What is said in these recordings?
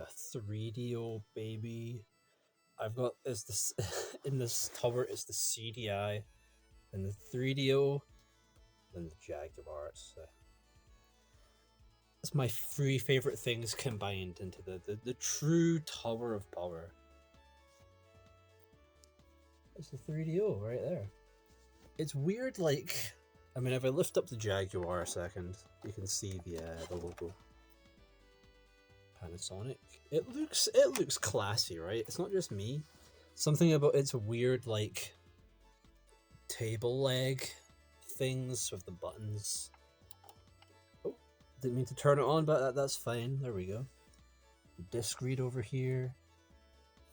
The 3DO baby. I've got is this in this tower is the CDI and the 3DO and the Jaguar. It's my three favorite things combined into the true tower of power. It's the 3DO right there. It's weird, like, I mean, if I lift up the Jaguar a second, you can see the logo. Panasonic. It looks classy, right? It's not just me. Something about its weird, like, table leg things with the buttons. Oh, didn't mean to turn it on, but that's fine. There we go. The disc read over here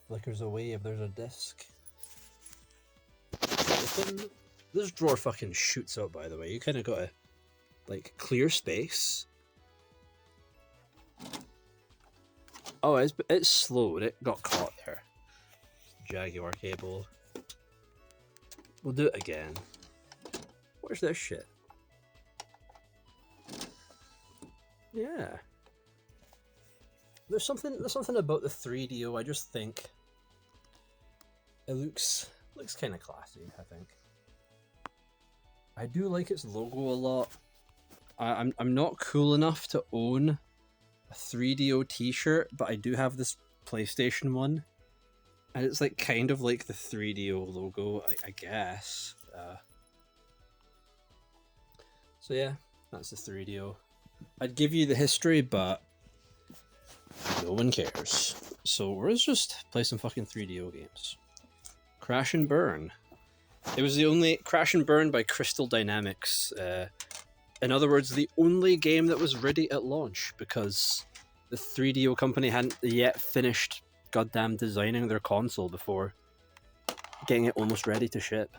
flickers away if there's a disc. This drawer fucking shoots out, by the way. You kind of gotta, like, clear space. Oh, it's slowed. It got caught there. Jaguar cable. We'll do it again. Where's this shit? Yeah. There's something about the 3DO. I just think it looks kind of classy. I think. I do like its logo a lot. I'm not cool enough to own a 3DO t-shirt, but I do have this PlayStation one, and it's like kind of like the 3DO logo, I guess. So yeah, that's the 3DO. I'd give you the history, but no one cares. So let's just play some fucking 3DO games. Crash and Burn. It was the only Crash and Burn by Crystal Dynamics. In other words, the only game that was ready at launch, because the 3DO company hadn't yet finished goddamn designing their console before getting it almost ready to ship.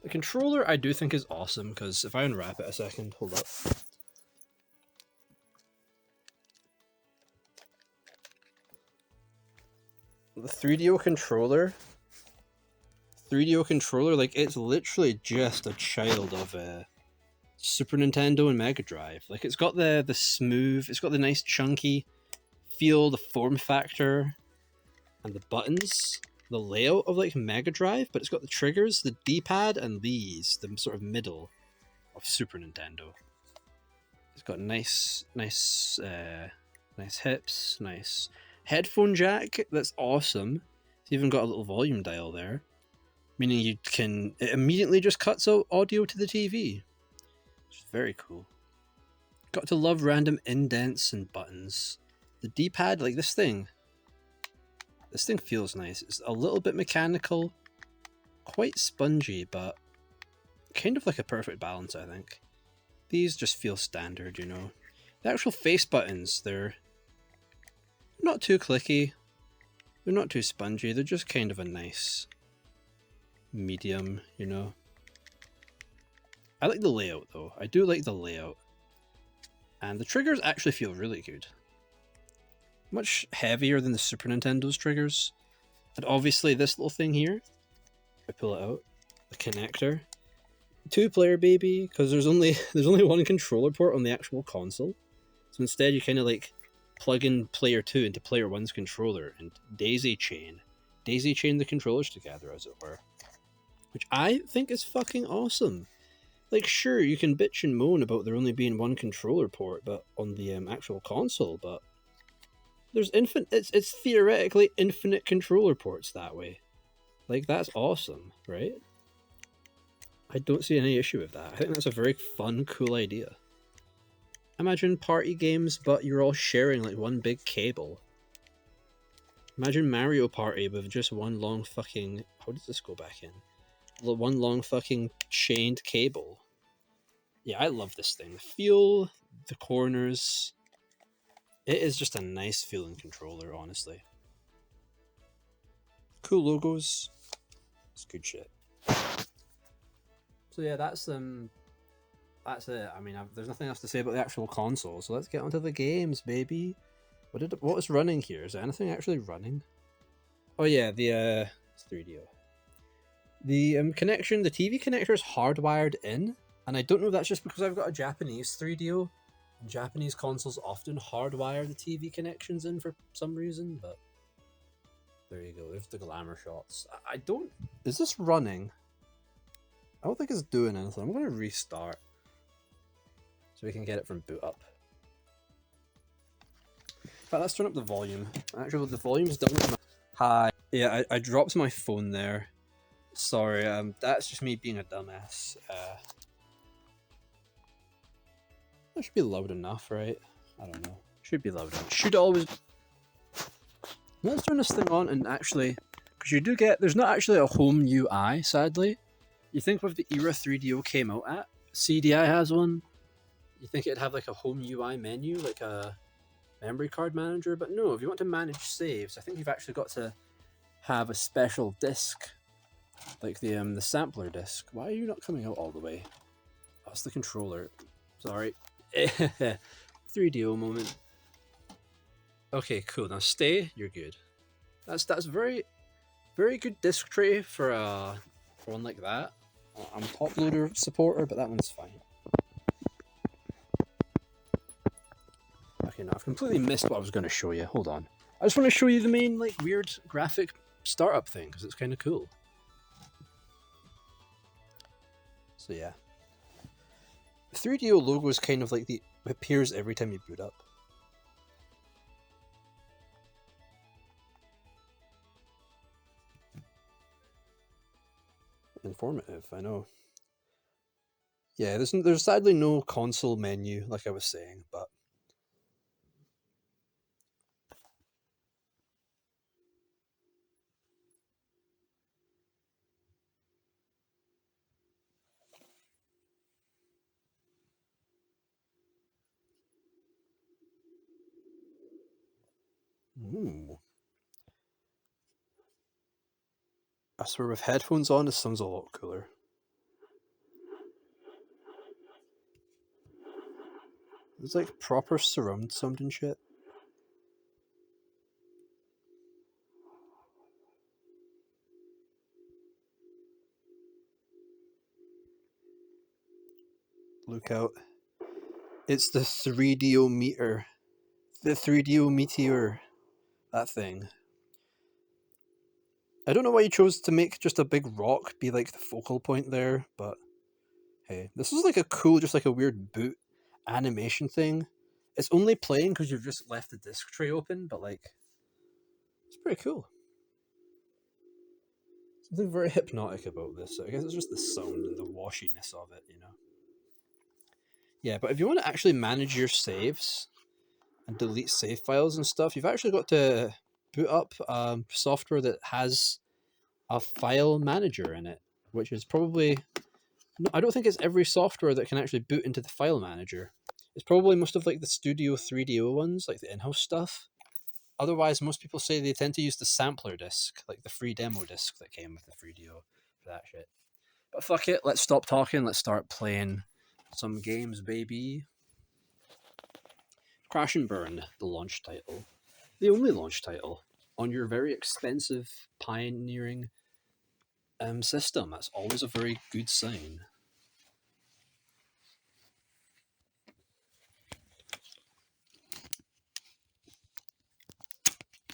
The controller I do think is awesome, because if I unwrap it a second, hold up. The 3DO controller, like, it's literally just a child of Super Nintendo and Mega Drive. Like, it's got the smooth, it's got the nice chunky feel, the form factor, and the buttons, the layout of like Mega Drive, but it's got the triggers, the D-pad, and the sort of middle of Super Nintendo. It's got nice hips, nice headphone jack. That's awesome. It's even got a little volume dial there, meaning it immediately just cuts out audio to the TV. It's very cool. Got to love random indents and buttons. The D-pad, like this thing feels nice. It's a little bit mechanical, quite spongy, but kind of like a perfect balance, I think. These just feel standard, you know. The actual face buttons, they're not too clicky. They're not too spongy. They're just kind of a nice medium, you know. I like the layout, though. I do like the layout. And the triggers actually feel really good. Much heavier than the Super Nintendo's triggers. And obviously this little thing here, if I pull it out, the connector. 2-player baby, because there's only one controller port on the actual console. So instead you kind of like plug in player 2 into player 1's controller and daisy chain the controllers together, as it were. Which I think is fucking awesome. Like, sure, you can bitch and moan about there only being one controller port but on the actual console, but there's it's theoretically infinite controller ports that way. Like, that's awesome, right? I don't see any issue with that. I think that's a very fun, cool idea. Imagine party games, but you're all sharing like one big cable. Imagine Mario Party with just one long fucking... How does this go back in? One long fucking chained cable. Yeah, I love this thing. The feel, the corners... It is just a nice feeling controller, honestly. Cool logos. It's good shit. So yeah, that's it. I mean, there's nothing else to say about the actual console, so let's get onto the games, baby. What is running here? Is there anything actually running? Oh yeah, the 3DO. The connection, the TV connector is hardwired in, and I don't know if that's just because I've got a Japanese 3DO, Japanese consoles often hardwire the TV connections in for some reason, but there you go. There's the glamour shots. I don't. Is this running? I don't think it's doing anything. I'm going to restart so we can get it from boot up. In fact, let's turn up the volume. Actually, the volume's done with my... Hi. Yeah, I dropped my phone there. Sorry, that's just me being a dumbass. That should be loud enough, right? I don't know. Should be loud enough. Should always... Let's turn this thing on and actually... Because you do get... There's not actually a home UI, sadly. You think with the era 3DO came out at, CDI has one, you think it'd have like a home UI menu, like a memory card manager, but no, if you want to manage saves, I think you've actually got to have a special disk, like the sampler disk. Why are you not coming out all the way? That's the controller. Sorry. 3DO moment. Okay, cool. Now stay. You're good. That's very, very good disk tray for one like that. I'm a top loader supporter, but that one's fine. Okay, now I've completely missed what I was going to show you. Hold on. I just want to show you the main, like, weird graphic startup thing, because it's kind of cool. So, yeah. The 3DO logo is kind of like it appears every time you boot up. Informative, I know. Yeah, there's sadly no console menu, like I was saying, but... Ooh. I swear with headphones on, this sounds a lot cooler. It's like proper surround sound and shit. Look out. It's the 3DO meter. The 3DO meteor. That thing. I don't know why you chose to make just a big rock be like the focal point there, but hey. This is like a cool, just like a weird boot animation thing. It's only playing because you've just left the disk tray open, but like, it's pretty cool. Something very hypnotic about this. I guess it's just the sound and the washiness of it, you know? Yeah, but if you want to actually manage your saves and delete save files and stuff, you've actually got to boot up software that has a file manager in it, which is probably... No, I don't think it's every software that can actually boot into the file manager. It's probably most of like the Studio 3DO ones, like the in-house stuff. Otherwise, most people say they tend to use the sampler disk, like the free demo disk that came with the 3DO for that shit. But fuck it, let's stop talking, let's start playing some games, baby. Crash and Burn, the launch title. The only launch title on your very expensive, pioneering system. That's always a very good sign.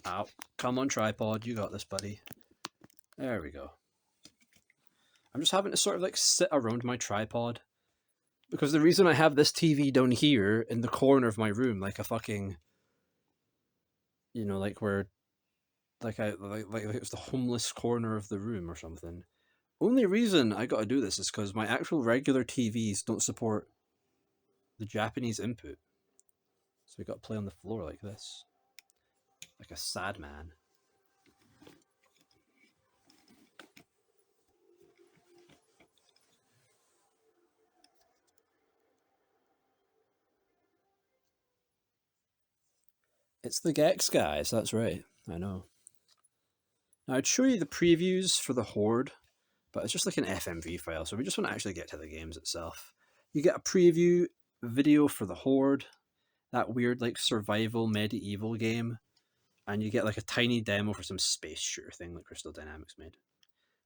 Ow. Come on, tripod. You got this, buddy. There we go. I'm just having to sort of like sit around my tripod. Because the reason I have this TV down here in the corner of my room, like a fucking... You know, like where... Like it was the homeless corner of the room or something. Only reason I gotta do this is because my actual regular TVs don't support the Japanese input. So we gotta play on the floor like this. Like a sad man. It's the Gex guys, that's right. I know. Now I'd show you the previews for the Horde, but it's just like an FMV file, so we just want to actually get to the games itself. You get a preview video for the Horde, that weird like survival medieval game, and you get like a tiny demo for some space shooter thing that Crystal Dynamics made.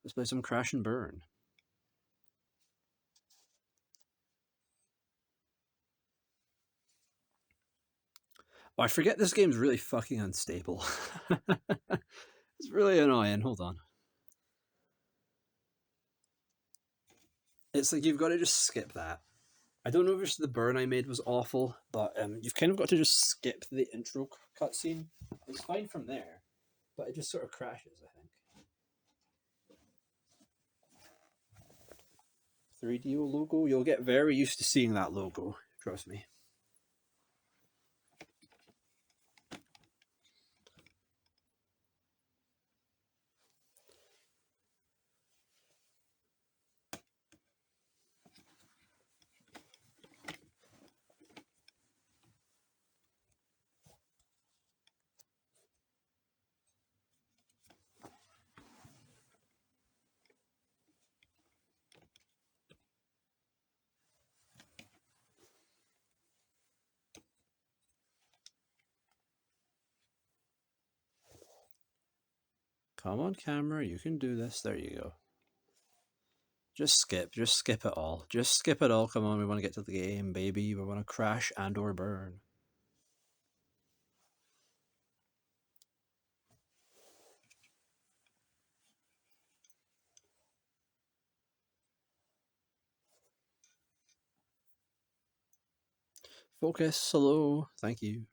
Let's play some Crash and Burn. Oh, I forget this game's really fucking unstable. It's really annoying. Hold on. It's like you've got to just skip that. I don't know if the burn I made was awful, but you've kind of got to just skip the intro cutscene. It's fine from there, but it just sort of crashes, I think. 3DO logo? You'll get very used to seeing that logo, trust me. Come on, camera, you can do this. There you go. Just skip it all. Just skip it all. Come on, we want to get to the game, baby. We want to crash and or burn. Focus, hello, thank you.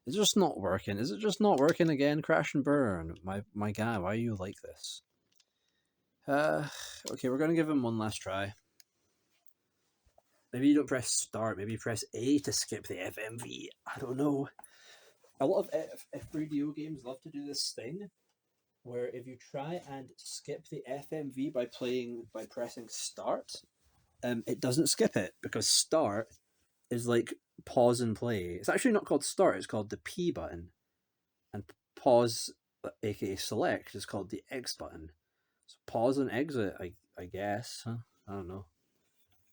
It's just not working. Is it just not working again? Crash and burn. My guy, why are you like this? Okay, we're gonna give him one last try. Maybe you don't press start. Maybe you press A to skip the FMV. I don't know. A lot of video games love to do this thing where if you try and skip the FMV by pressing start, it doesn't skip it because start is like pause and play. It's actually not called start. It's called the P button, and pause, aka select, is called the X button. So pause and exit, I guess. Huh? I don't know.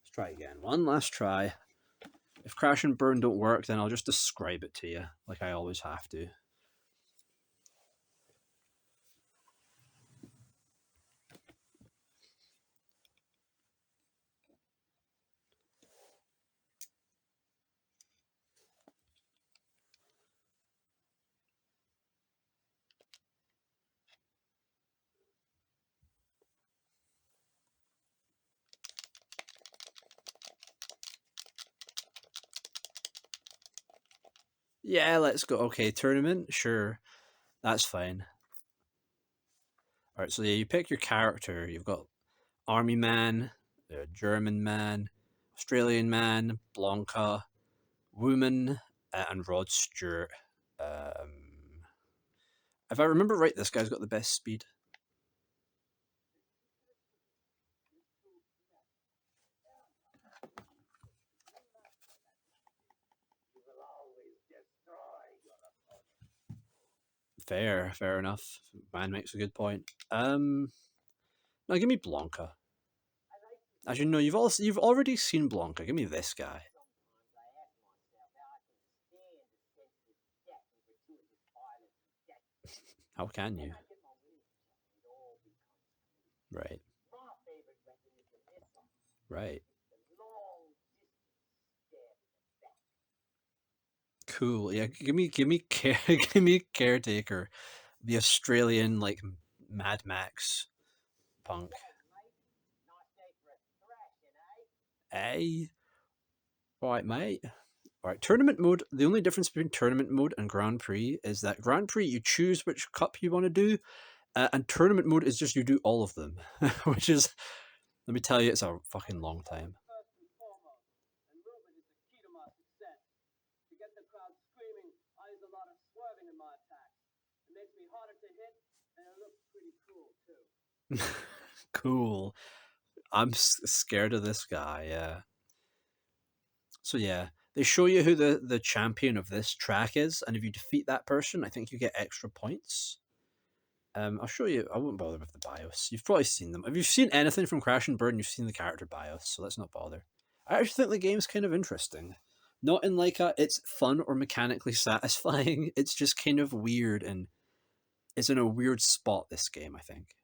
Let's try again. One last try. If crash and burn don't work, then I'll just describe it to you, like I always have to. Yeah, let's go. Okay, tournament? Sure. That's fine. Alright, so yeah, you pick your character. You've got Army Man, German Man, Australian Man, Blanca, Woman, and Rod Stewart. If I remember right, this guy's got the best speed. Fair enough. Man makes a good point. Now give me Blanca. As you know, you've already seen Blanca. Give me this guy. How can you? Right. Right. Cool. Yeah. Give me caretaker, the Australian like Mad Max punk. Hey. Right, mate. All right, tournament mode. The only difference between tournament mode and Grand Prix is that Grand Prix you choose which cup you want to do, and tournament mode is just you do all of them, which is, let me tell you, it's a fucking long time. Cool. I'm scared of this guy. Yeah. So yeah, they show you who the champion of this track is, and if you defeat that person, I think you get extra points. I'll show you. I won't bother with the BIOS. You've probably seen them. If you've seen anything from Crash and Burn, you've seen the character BIOS, so let's not bother. I actually think the game's kind of interesting. Not in like it's fun or mechanically satisfying. It's just kind of weird, and it's in a weird spot, this game, I think.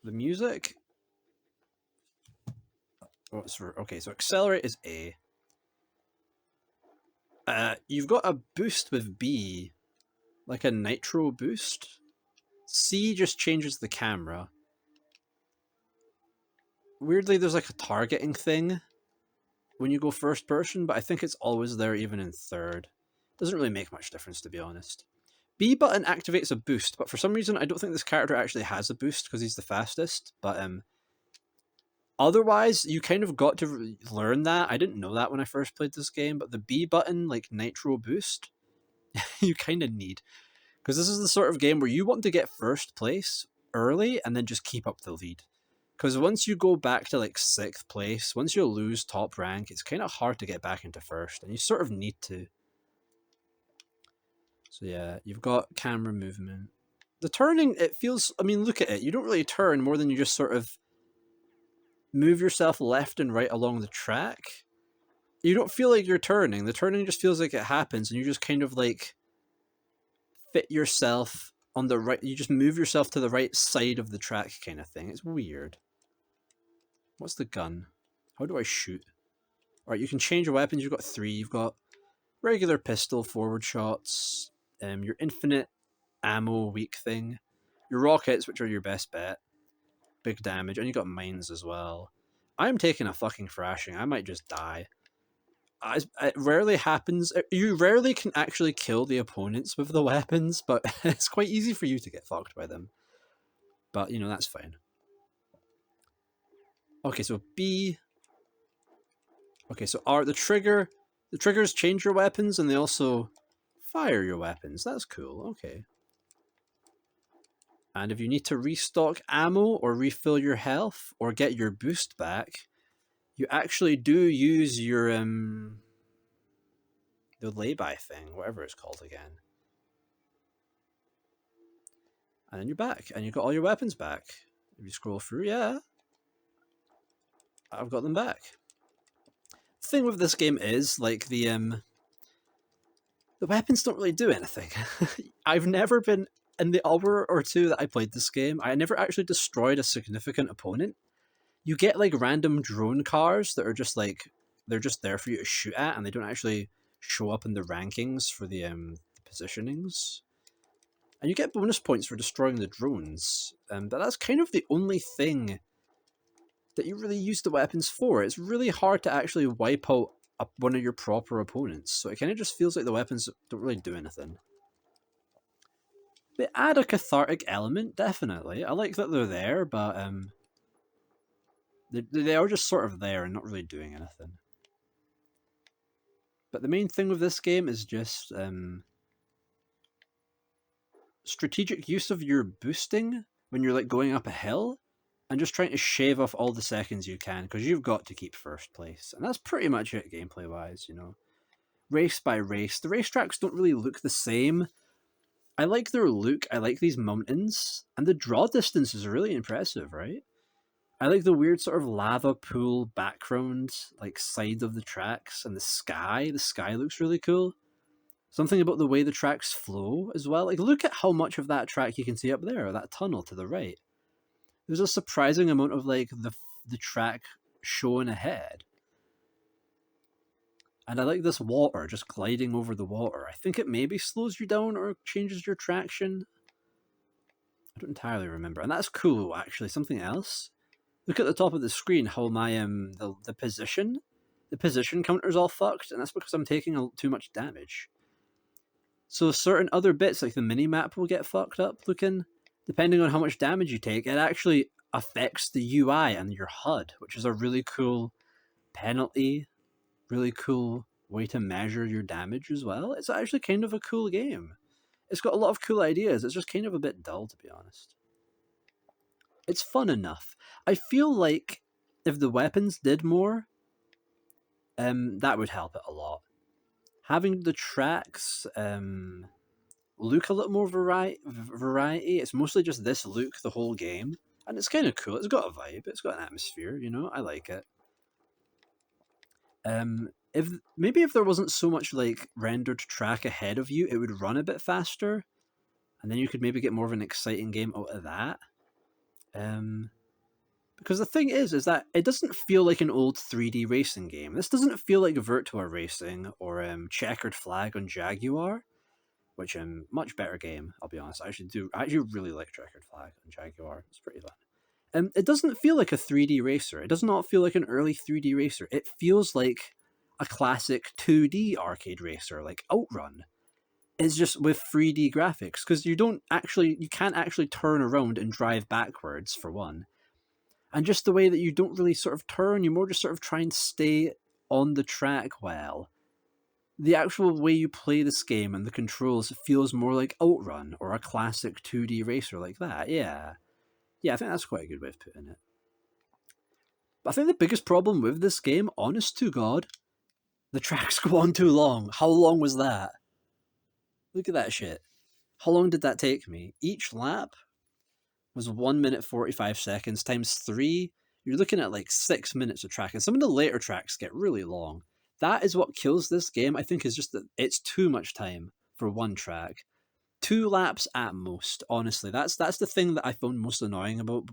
The music. Oh, okay, so accelerate is A. You've got a boost with B, like a nitro boost. C just changes the camera. Weirdly, there's like a targeting thing when you go first person, but I think it's always there even in third. Doesn't really make much difference, to be honest. B button activates a boost, but for some reason I don't think this character actually has a boost because he's the fastest. But otherwise, you kind of got to learn that. I didn't know that when I first played this game, but the B button, like nitro boost, you kind of need. Because this is the sort of game where you want to get first place early and then just keep up the lead. Because once you go back to like 6th place, once you lose top rank, it's kind of hard to get back into first, and you sort of need to. So yeah, you've got camera movement. The turning, it feels, I mean, look at it. You don't really turn more than you just sort of move yourself left and right along the track. You don't feel like you're turning. The turning just feels like it happens, and you just kind of like fit yourself on the right. You just move yourself to the right side of the track kind of thing. It's weird. What's the gun? How do I shoot? Alright, you can change your weapons. You've got 3. You've got regular pistol, forward shots, your infinite ammo weak thing, your rockets, which are your best bet, big damage, and you got mines as well. I'm taking a fucking thrashing. I might just die. It rarely happens. You rarely can actually kill the opponents with the weapons, but it's quite easy for you to get fucked by them. But, you know, that's fine. Okay, so B. Okay, so R, the triggers change your weapons, and they also fire your weapons. That's cool, okay. And if you need to restock ammo, or refill your health, or get your boost back, you actually do use your, the lay-by thing, whatever it's called again. And then you're back, and you've got all your weapons back. If you scroll through, yeah, I've got them back. The thing with this game is, like, the weapons don't really do anything. I've never been, in the hour or two that I played this game, I never actually destroyed a significant opponent. You get, like, random drone cars that are just, like, they're just there for you to shoot at, and they don't actually show up in the rankings for the positionings. And you get bonus points for destroying the drones, but that's kind of the only thing that you really use the weapons for. It's really hard to actually wipe out one of your proper opponents, so it kind of just feels like the weapons don't really do anything. They add a cathartic element, definitely. I like that they're there, but they are just sort of there and not really doing anything. But the main thing with this game is just strategic use of your boosting when you're like going up a hill, and just trying to shave off all the seconds you can, because you've got to keep first place. And that's pretty much it gameplay-wise, you know. Race by race. The racetracks don't really look the same. I like their look, I like these mountains, and the draw distance is really impressive, right? I like the weird sort of lava pool background, like side of the tracks, and the sky. The sky looks really cool. Something about the way the tracks flow as well. Like, look at how much of that track you can see up there, or that tunnel to the right. There's a surprising amount of like the track showing ahead. And I like this water, just gliding over the water. I think it maybe slows you down or changes your traction. I don't entirely remember. And that's cool, actually. Something else. Look at the top of the screen, how my the position counter's all fucked, and that's because I'm taking too much damage. So certain other bits, like the mini-map, will get fucked up looking. Depending on how much damage you take, it actually affects the UI and your HUD, which is a really cool penalty, really cool way to measure your damage as well. It's actually kind of a cool game. It's got a lot of cool ideas. It's just kind of a bit dull, to be honest. It's fun enough. I feel like if the weapons did more, that would help it a lot. Having the tracks look a little more variety. It's mostly just this look the whole game, and it's kind of cool. It's got a vibe. It's got an atmosphere. You know, I like it. If there wasn't so much like rendered track ahead of you, it would run a bit faster, and then you could maybe get more of an exciting game out of that. But Because the thing is that it doesn't feel like an old 3D racing game. This doesn't feel like Virtua Racing or Checkered Flag on Jaguar, which much better game. I'll be honest. I actually really like Checkered Flag on Jaguar. It's pretty fun. It doesn't feel like a 3D racer. It does not feel like an early 3D racer. It feels like a classic 2D arcade racer, like Outrun. It's just with 3D graphics, because you can't actually turn around and drive backwards, for one. And just the way that you don't really sort of turn, you more just sort of try and stay on the track well. The actual way you play this game and the controls feels more like Outrun or a classic 2D racer like that. Yeah, I think that's quite a good way of putting it. But I think the biggest problem with this game, honest to God, the tracks go on too long. How long was that? Look at that shit. How long did that take me? Each lap was 1 minute 45 seconds times 3. You're looking at like 6 minutes of track. And some of the later tracks get really long. That is what kills this game, I think, is just that it's too much time for one track. 2 laps at most, honestly. That's the thing that I found most annoying about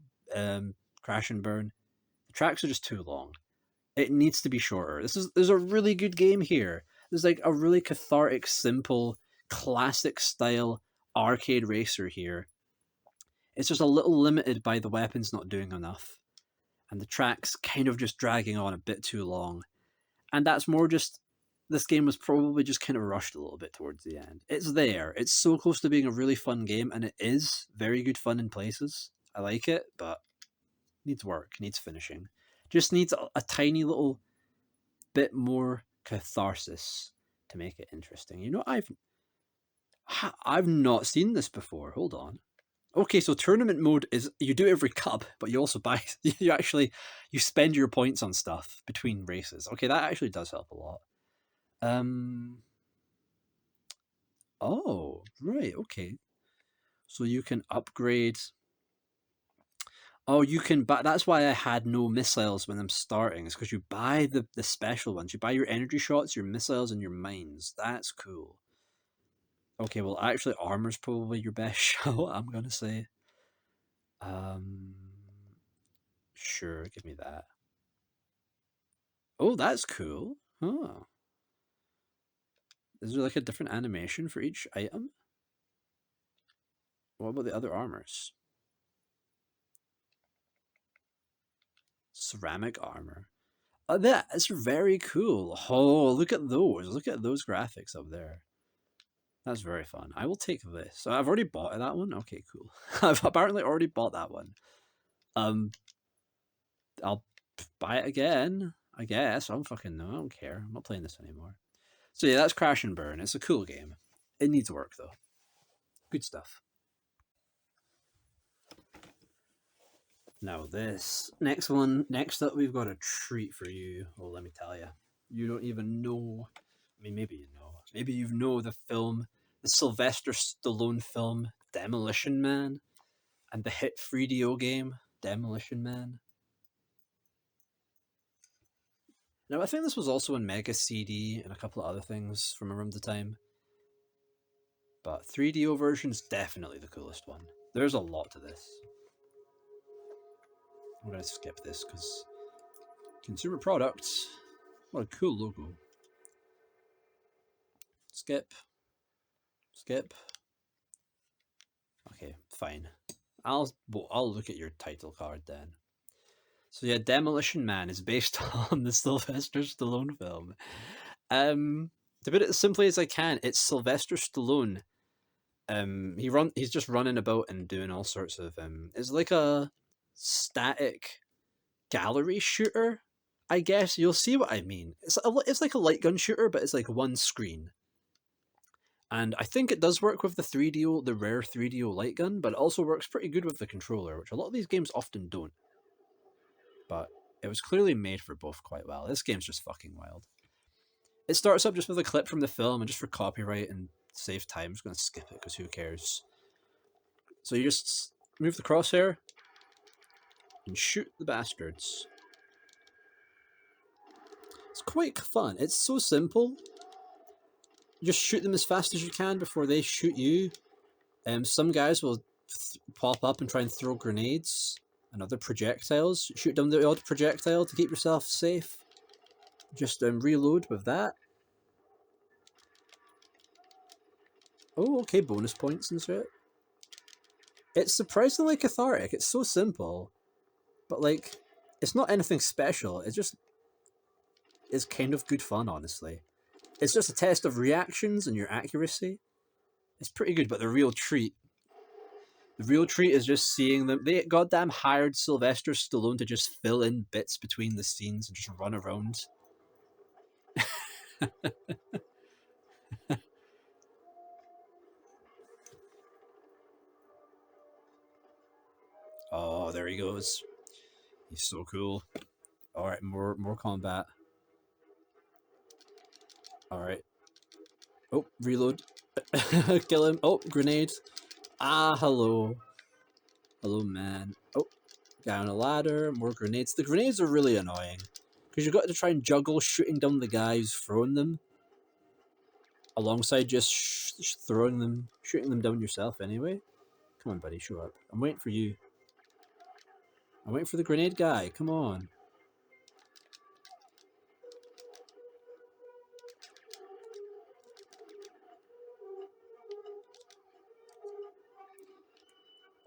Crash and Burn. The tracks are just too long. It needs to be shorter. There's a really good game here. There's like a really cathartic, simple, classic style arcade racer here. It's just a little limited by the weapons not doing enough. And the tracks kind of just dragging on a bit too long. And that's more just, this game was probably just kind of rushed a little bit towards the end. It's there. It's so close to being a really fun game, and it is very good fun in places. I like it, but needs work, needs finishing. Just needs a tiny little bit more catharsis to make it interesting. You know, I've not seen this before. Hold on. Okay, so tournament mode is you do every cup, but you also buy. You spend your points on stuff between races. Okay, that actually does help a lot. Oh, right. Okay. So you can upgrade. Oh, you can buy. That's why I had no missiles when I'm starting. It's because you buy the special ones. You buy your energy shots, your missiles, and your mines. That's cool. Okay, well, actually, armor's probably your best shot, I'm gonna say. Sure, give me that. Oh, that's cool. Huh. Is there like a different animation for each item? What about the other armors? Ceramic armor. Oh, that's very cool. Oh, look at those. Look at those graphics up there. That's very fun. I will take this. So I've already bought that one. Okay, cool. I've apparently already bought that one. I'll buy it again, I guess. I don't fucking know. I don't care. I'm not playing this anymore. So yeah, that's Crash and Burn. It's a cool game. It needs work though. Good stuff. Now this next up, we've got a treat for you. Well, let me tell you, you don't even know. I mean, maybe you know. Maybe you know the film, the Sylvester Stallone film Demolition Man, and the hit 3DO game Demolition Man. Now, I think this was also in Mega CD and a couple of other things from around the time. But 3DO version's definitely the coolest one. There's a lot to this. I'm going to skip this because consumer products. What a cool logo. Skip. Okay, fine. I'll look at your title card then. So yeah, Demolition Man is based on the Sylvester Stallone film. To put it as simply as I can, it's Sylvester Stallone. He's just running about and doing all sorts of. It's like a static gallery shooter. I guess you'll see what I mean. It's like a light gun shooter, but it's like one screen. And I think it does work with the rare 3DO light gun, but it also works pretty good with the controller, which a lot of these games often don't. But it was clearly made for both quite well. This game's just fucking wild. It starts up just with a clip from the film, and just for copyright and save time, I'm just going to skip it because who cares. So you just move the crosshair and shoot the bastards. It's quite fun. It's so simple. Just shoot them as fast as you can before they shoot you. Some guys will pop up and try and throw grenades, other projectiles. Shoot down the odd projectile to keep yourself safe. Just reload with that. Oh, okay, bonus points and shit. It's surprisingly cathartic. It's so simple, but like, it's not anything special. It's kind of good fun, honestly. It's just a test of reactions and your accuracy. It's pretty good, but the real treat is just seeing them. They goddamn hired Sylvester Stallone to just fill in bits between the scenes and just run around. Oh, there he goes. He's so cool. All right, more combat. All right. Oh, reload. Kill him. Oh, grenade. Ah, hello. Hello, man. Oh, down a ladder. More grenades. The grenades are really annoying because you've got to try and juggle shooting down the guy who's throwing them alongside just throwing them, shooting them down yourself anyway. Come on, buddy, show up. I'm waiting for you. I'm waiting for the grenade guy. Come on.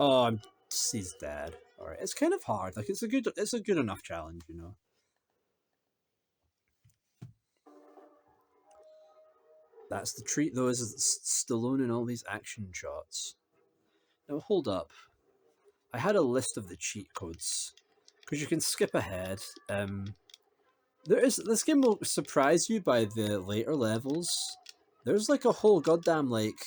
Oh, he's dead. All right, it's kind of hard. Like it's a good enough challenge, you know. That's the treat, though, is Stallone in all these action shots. Now hold up. I had a list of the cheat codes because you can skip ahead. This game will surprise you by the later levels. There's like a whole goddamn like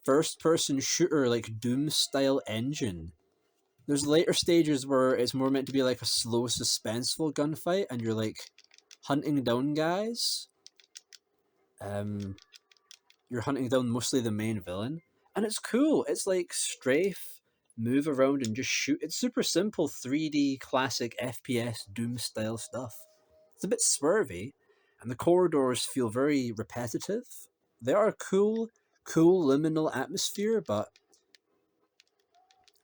first-person shooter like Doom style engine. There's later stages where it's more meant to be like a slow, suspenseful gunfight, and you're like hunting down guys. You're hunting down mostly the main villain, and it's cool. It's like strafe, move around, and just shoot. It's super simple 3D classic FPS Doom style stuff. It's a bit swervy, and the corridors feel very repetitive. They are a cool liminal atmosphere, but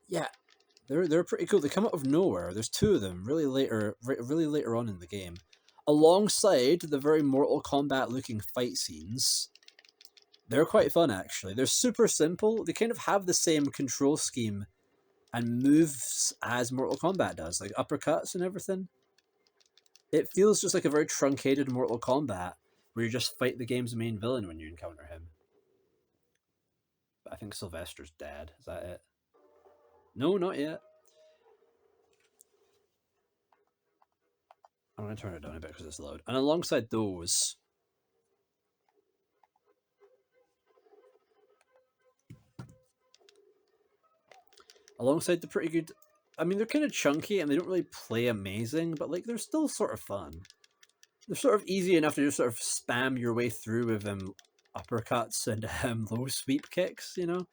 yeah, they're pretty cool. They come out of nowhere. There's two of them really later on in the game, alongside the very Mortal Kombat looking fight scenes. They're quite fun actually. They're super simple. They kind of have the same control scheme and moves as Mortal Kombat does, like uppercuts and everything. It feels just like a very truncated Mortal Kombat where you just fight the game's main villain when you encounter him. But I think Sylvester's dead. Is that it? No, not yet. I'm going to turn it down a bit because it's loud. And alongside those, alongside the pretty good, I mean, they're kind of chunky and they don't really play amazing, but like they're still sort of fun. They're sort of easy enough to just sort of spam your way through with uppercuts and low sweep kicks, you know.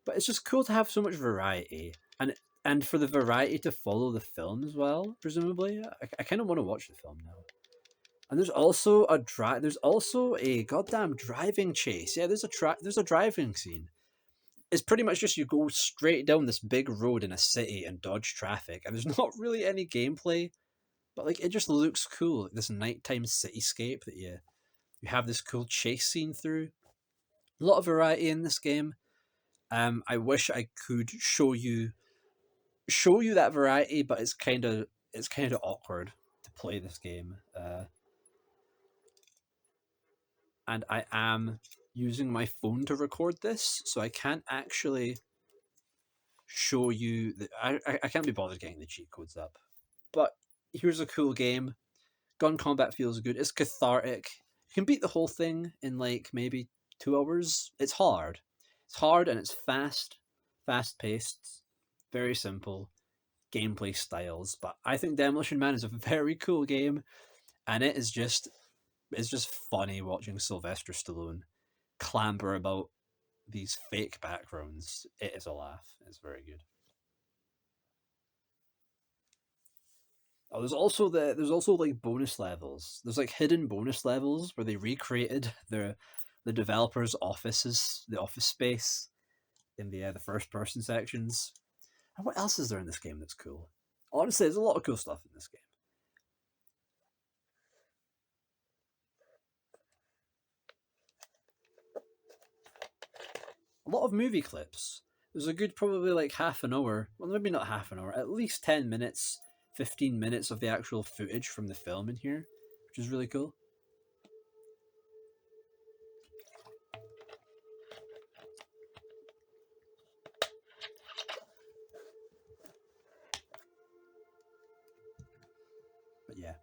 But it's just cool to have so much variety, and for the variety to follow the film as well. Presumably, I kind of want to watch the film now. And there's also a goddamn driving chase. Yeah, there's a driving scene. It's pretty much just you go straight down this big road in a city and dodge traffic, and there's not really any gameplay, but like it just looks cool. Like this nighttime cityscape that you have this cool chase scene through. A lot of variety in this game. I wish I could show you that variety, but it's kind of awkward to play this game. And I am using my phone to record this, so I can't actually show you that I can't be bothered getting the cheat codes up. But here's a cool game. Gun combat feels good. It's cathartic. You can beat the whole thing in like maybe 2 hours. It's hard. It's hard and it's fast paced, very simple gameplay styles. But I think Demolition Man is a very cool game, and it's just funny watching Sylvester Stallone clamber about these fake backgrounds. It is a laugh. It's very good. Oh, there's also like bonus levels. There's like hidden bonus levels where they recreated the developers' offices, the office space in the first person sections. And what else is there in this game that's cool? Honestly, there's a lot of cool stuff in this game. A lot of movie clips. There's a good probably like half an hour, well maybe not half an hour, at least 10 minutes, 15 minutes of the actual footage from the film in here, which is really cool. But yeah,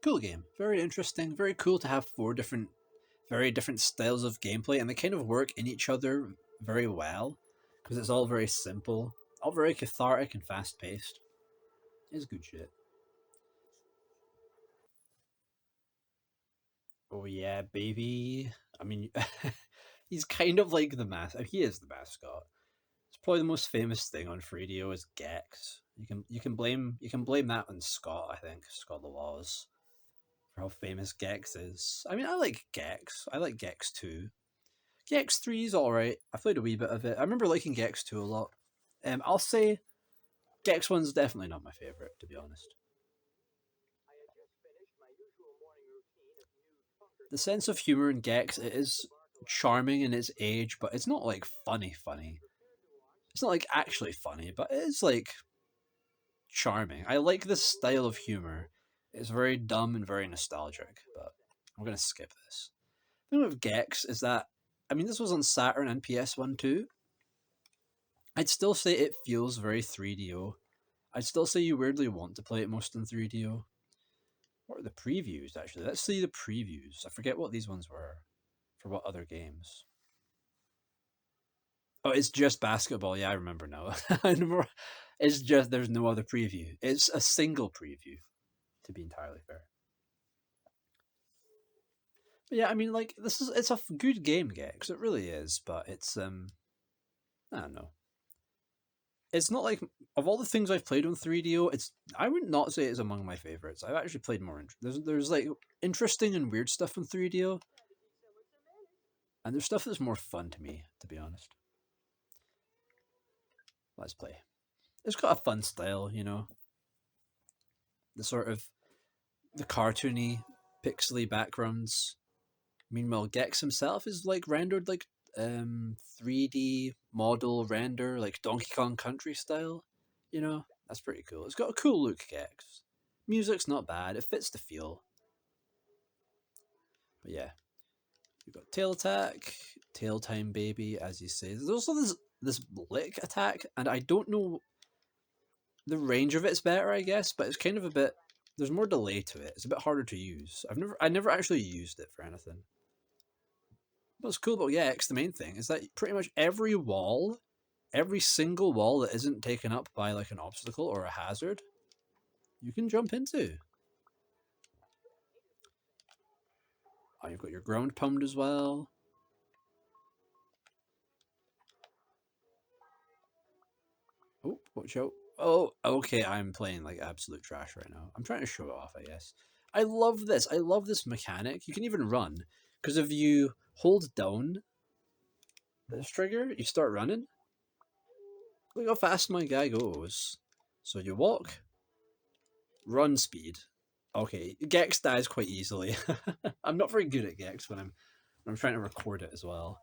cool game. Very interesting, very cool to have four different, very different styles of gameplay, and they kind of work in each other very well because it's all very simple, all very cathartic and fast paced. It's good shit. Oh yeah, baby. I mean, he's kind of like the He is the mascot. It's probably the most famous thing on Freedio is Gex. You can blame that on Scott. I think Scott the Laws for how famous Gex is. I mean, I like Gex. I like Gex 2. Gex 3 is alright. I played a wee bit of it. I remember liking Gex 2 a lot. I'll say Gex 1's definitely not my favourite, to be honest. The sense of humour in Gex, it is charming in its age, but it's not like funny. It's not like actually funny, but it is like charming. I like this style of humour. It's very dumb and very nostalgic, but I'm gonna skip this. The thing with Gex is that I mean this was on Saturn and PS1 too. I'd still say it feels very 3DO. I'd still say you weirdly want to play it most in 3DO. What are the previews actually? Let's see the previews. I forget what these ones were for what other games. Oh, it's just basketball. Yeah, I remember now. It's just there's no other preview. It's a single preview, to be entirely fair. But yeah, I mean, like it's a good game, Gex. It really is, but it's I don't know. It's not like of all the things I've played on 3DO, it's I would not say it's among my favorites. I've actually played more. There's like interesting and weird stuff on 3DO, and there's stuff that's more fun to me, to be honest. Let's play. It's got a fun style, you know. The sort of the cartoony, pixely backgrounds. Meanwhile, Gex himself is like rendered like 3D model render, like Donkey Kong Country style. You know, that's pretty cool. It's got a cool look, Gex. Music's not bad. It fits the feel. But yeah, you've got tail attack, tail time baby, as you say. There's also this lick attack, and I don't know the range of it's better, I guess, but it's kind of a bit. There's more delay to it. It's a bit harder to use. I never actually used it for anything. What's cool about Gex, the main thing, is that pretty much every wall, every single wall that isn't taken up by like an obstacle or a hazard, you can jump into. Oh, you've got your ground pound as well. Oh, watch out. Oh, okay, I'm playing like absolute trash right now. I'm trying to show it off, I guess. I love this. I love this mechanic. You can even run. Because if you hold down this trigger, you start running. Look how fast my guy goes. So you walk, run speed. Okay, Gex dies quite easily. I'm not very good at Gex when I'm trying to record it as well.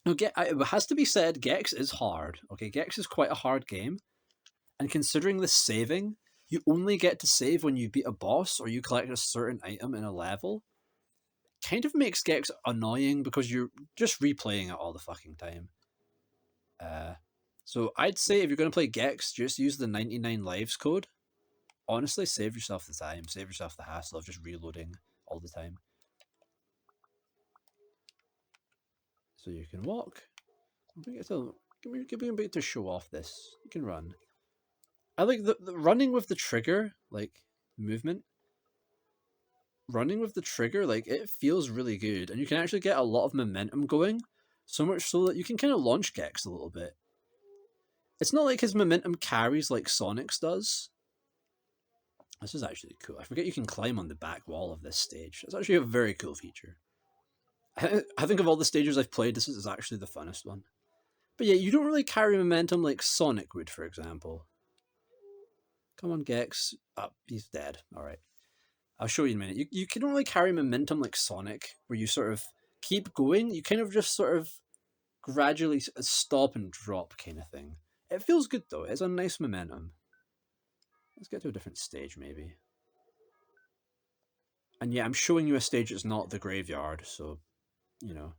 No, it has to be said, Gex is hard. Okay, Gex is quite a hard game, and considering the saving, you only get to save when you beat a boss or you collect a certain item in a level. Kind of makes Gex annoying because you're just replaying it all the fucking time. So I'd say if you're going to play Gex, just use the 99 lives code. Honestly, save yourself the time, save yourself the hassle of just reloading all the time. So you can walk. Give me a bit to show off this. You can run. I like the running with the trigger, like movement. Running with the trigger, like it feels really good, and you can actually get a lot of momentum going. So much so that you can kind of launch Gex a little bit. It's not like his momentum carries like Sonic's does. This is actually cool. I forget you can climb on the back wall of this stage. It's actually a very cool feature. I think of all the stages I've played, this is actually the funnest one. But yeah, you don't really carry momentum like Sonic would, for example. Come on, Gex. Up, he's dead. All right. I'll show you in a minute. You can only carry momentum like Sonic, where you sort of keep going. You kind of just sort of gradually stop and drop kind of thing. It feels good though. It's a nice momentum. Let's get to a different stage maybe. And yeah, I'm showing you a stage that's not the graveyard, so, you know.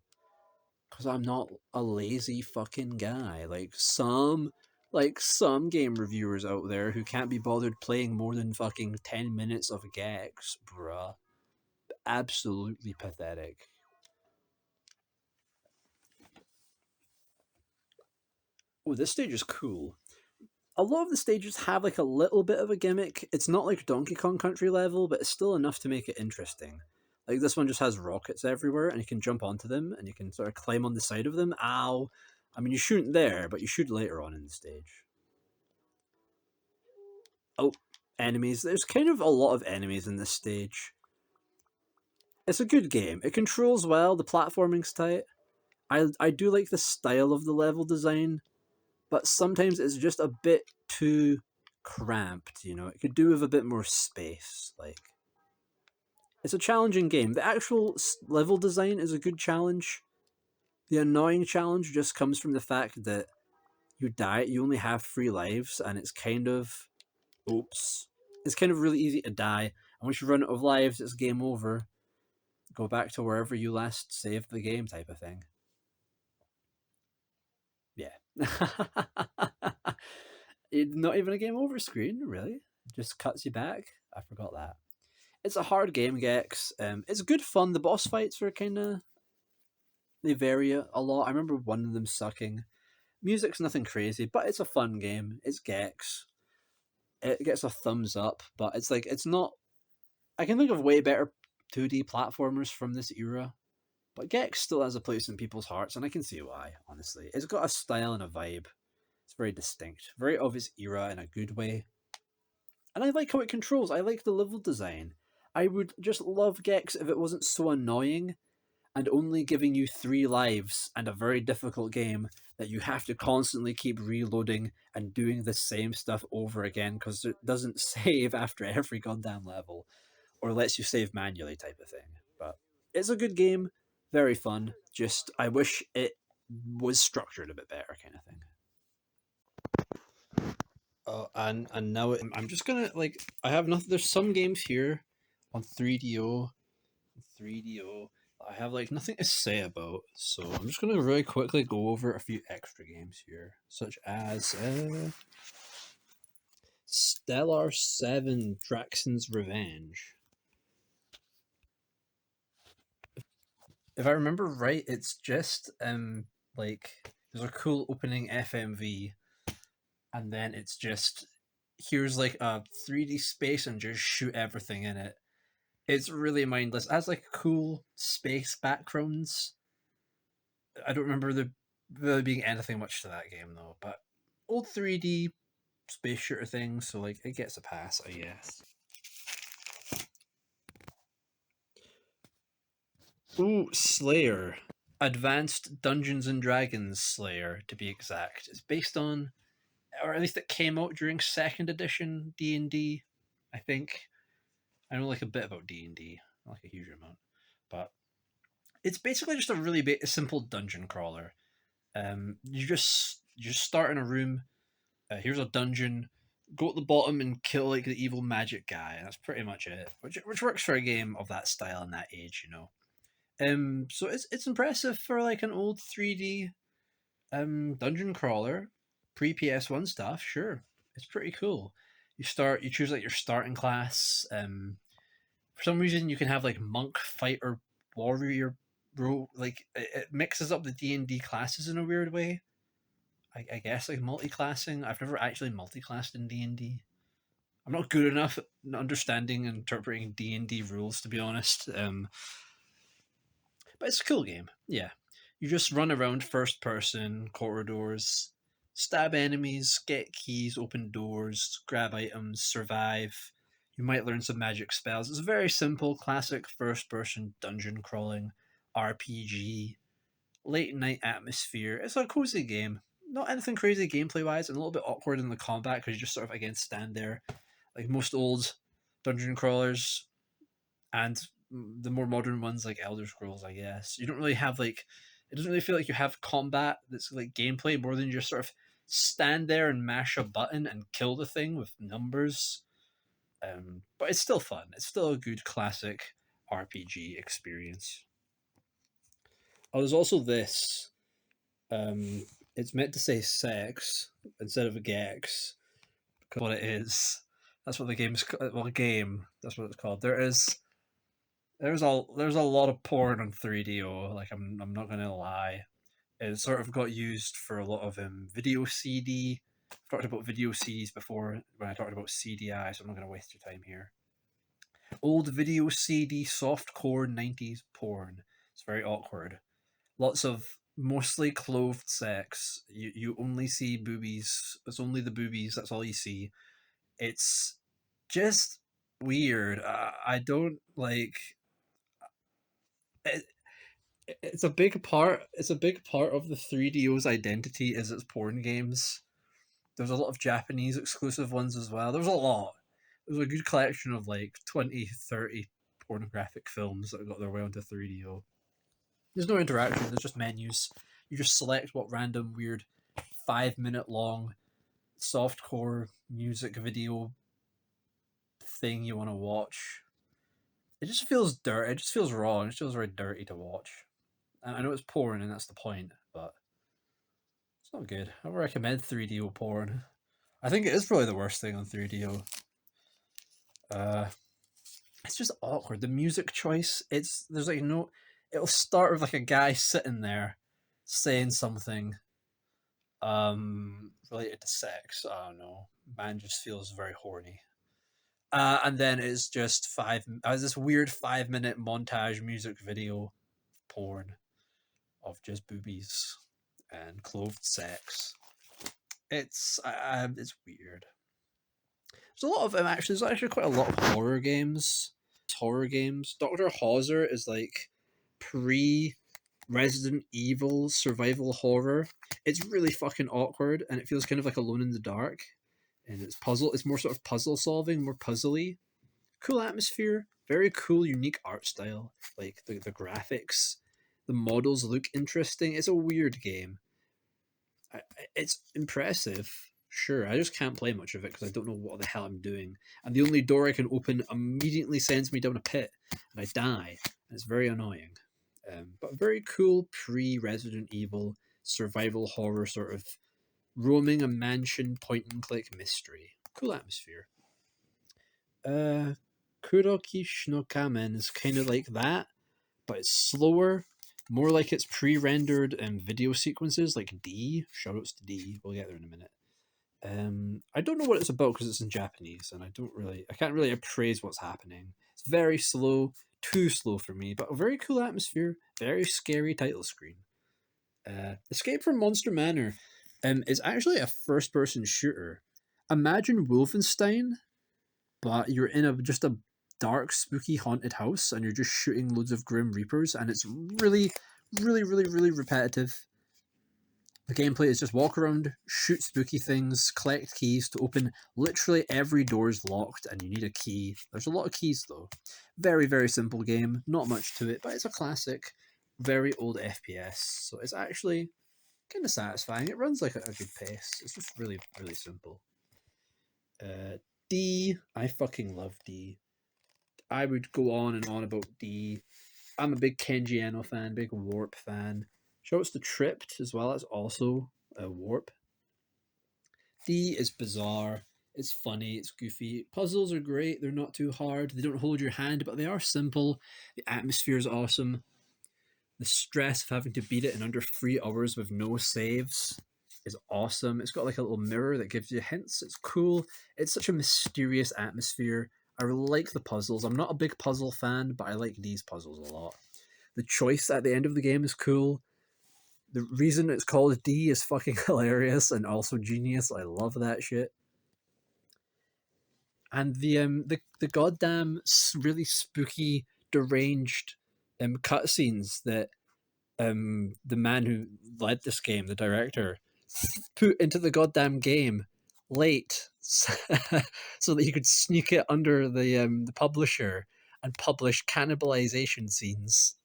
Because I'm not a lazy fucking guy. Like some game reviewers out there who can't be bothered playing more than fucking 10 minutes of Gex, bruh. Absolutely pathetic. Oh, this stage is cool. A lot of the stages have like a little bit of a gimmick. It's not like Donkey Kong Country level, but it's still enough to make it interesting. Like this one just has rockets everywhere, and you can jump onto them, and you can sort of climb on the side of them. Ow! I mean, you shouldn't there, but you should later on in the stage. Oh, enemies. There's kind of a lot of enemies in this stage. It's a good game. It controls well. The platforming's tight. I do like the style of the level design, but sometimes it's just a bit too cramped. You know, it could do with a bit more space. Like, it's a challenging game. The actual level design is a good challenge. The annoying challenge just comes from the fact that you die. You only have 3 lives, and it's kind of oops. It's kind of really easy to die, and once you run out of lives, it's game over. Go back to wherever you last saved the game, type of thing. Yeah. Not even a game over screen, really. Just cuts you back. I forgot that. It's a hard game, Gex. It's good fun. The boss fights are kind of they vary a lot. I remember one of them sucking. Music's nothing crazy, but it's a fun game. It's Gex. It gets a thumbs up, but it's like it's not. I can think of way better 2D platformers from this era, but Gex still has a place in people's hearts, and I can see why. Honestly, it's got a style and a vibe. It's very distinct, very of its era in a good way. And I like how it controls. I like the level design. I would just love Gex if it wasn't so annoying and only giving you 3 lives and a very difficult game that you have to constantly keep reloading and doing the same stuff over again because it doesn't save after every goddamn level or lets you save manually type of thing. But it's a good game, very fun. Just I wish it was structured a bit better, kind of thing. And now I'm just gonna like I have nothing. There's some games here on 3DO, 3DO. I have like nothing to say about, so I'm just gonna really quickly go over a few extra games here, such as Stellar 7: Draxon's Revenge. If I remember right, it's just like there's a cool opening FMV, and then it's just here's like a 3D space and just shoot everything in it. It's really mindless. It has like cool space backgrounds. I don't remember there really being anything much to that game though, but old 3D space shooter thing, so like it gets a pass, I guess. Ooh, Slayer. Advanced Dungeons and Dragons Slayer, to be exact. It's based on, or at least it came out during second edition D&D, I think. I know like a bit about D&D, not like a huge amount, but it's basically just a really simple dungeon crawler. You just start in a room. Here's a dungeon. Go at the bottom and kill like the evil magic guy. That's pretty much it. Which works for a game of that style and that age, you know. So it's impressive for like an old 3D dungeon crawler, pre PS1 stuff. Sure, it's pretty cool. You choose like your starting class. For some reason, you can have like monk, fighter, warrior, bro. Like it mixes up the D&D classes in a weird way. I guess like multi-classing. I've never actually multi-classed in D&D. I'm not good enough at understanding and interpreting D&D rules, to be honest. But it's a cool game. Yeah, you just run around first person corridors, stab enemies, get keys, open doors, grab items, survive. You might learn some magic spells. It's a very simple, classic first person dungeon crawling RPG, late night atmosphere. It's a cozy game. not anything crazy gameplay wise, and a little bit awkward in the combat because you just sort of again stand there, like most old dungeon crawlers, and the more modern ones like Elder Scrolls, I guess. You don't really have like, it doesn't really feel like you have combat that's like gameplay more than you just sort of stand there and mash a button and kill the thing with numbers. But it's still fun. It's still a good classic RPG experience. Oh, there's also this. It's meant to say sex instead of a gex. Because what it is. That's what the game's well, game. That's what it's called. There's a lot of porn on 3DO. Like I'm not gonna lie. It sort of got used for a lot of video CD. I've talked about video CDs before when I talked about CDI, so I'm not gonna waste your time here. Old video CD softcore 90s porn. It's very awkward. Lots of mostly clothed sex. You only see boobies. It's only the boobies. That's all you see. It's just weird. I don't like. It, it's a big part. It's a big part of the 3DO's identity is its porn games. There's a lot of Japanese exclusive ones as well. There's a lot. There's a good collection of like 20, 30 pornographic films that got their way onto 3DO. There's no interaction, there's just menus. You just select what random weird 5 minute long softcore music video thing you want to watch. It just feels dirty. It just feels wrong. It just feels very dirty to watch. And I know it's porn, and that's the point, but it's not good. I don't recommend 3DO porn. I think it is probably the worst thing on 3DO. It's just awkward. The music choice, there's like no. It'll start with like a guy sitting there saying something related to sex. I don't know. Man just feels very horny. And then it's just this weird 5 minute montage music video porn of just boobies and clothed sex. It's weird. There's a lot of actually. There's actually quite a lot of horror games. Dr. Hauser is like pre Resident Evil survival horror. It's really fucking awkward, and it feels kind of like Alone in the Dark. And it's more sort of puzzle solving, more puzzly. Cool atmosphere, very cool, unique art style. Like the graphics, the models look interesting. It's a weird game. It's impressive. Sure, I just can't play much of it because I don't know what the hell I'm doing. And the only door I can open immediately sends me down a pit, and I die. And it's very annoying. But very cool pre-Resident Evil survival horror sort of roaming a mansion point and click mystery. Cool atmosphere. Kurokishi no Kamen is kind of like that, but it's slower, more like it's pre-rendered video sequences like D. Shoutouts to D. We'll get there in a minute. I don't know what it's about because it's in Japanese, and I can't really appraise what's happening. It's very slow, too slow for me, but a very cool atmosphere, very scary title screen. Escape from Monster Manor is actually a first-person shooter. Imagine Wolfenstein, but you're in just a dark, spooky, haunted house, and you're just shooting loads of Grim Reapers, and it's really, really, really, really repetitive. The gameplay is just walk around, shoot spooky things, collect keys to open literally every door is locked and you need a key. There's a lot of keys though. Very, very simple game, not much to it, but it's a classic, very old FPS. So it's actually kind of satisfying. It runs like a good pace. It's just really, really simple. D, I fucking love D. I would go on and on about D. I'm a big Kenji Eno fan, big Warp fan. Shouts to Tripped as well. That's also a Warp. D is bizarre. It's funny. It's goofy. Puzzles are great. They're not too hard. They don't hold your hand, but they are simple. The atmosphere is awesome. The stress of having to beat it in under 3 hours with no saves is awesome. It's got like a little mirror that gives you hints. It's cool. It's such a mysterious atmosphere. I like the puzzles. I'm not a big puzzle fan, but I like these puzzles a lot. The choice at the end of the game is cool. The reason it's called D is fucking hilarious and also genius. I love that shit. And the goddamn really spooky, deranged cutscenes that the man who led this game, the director, put into the goddamn game late so that you could sneak it under the publisher and publish cannibalization scenes.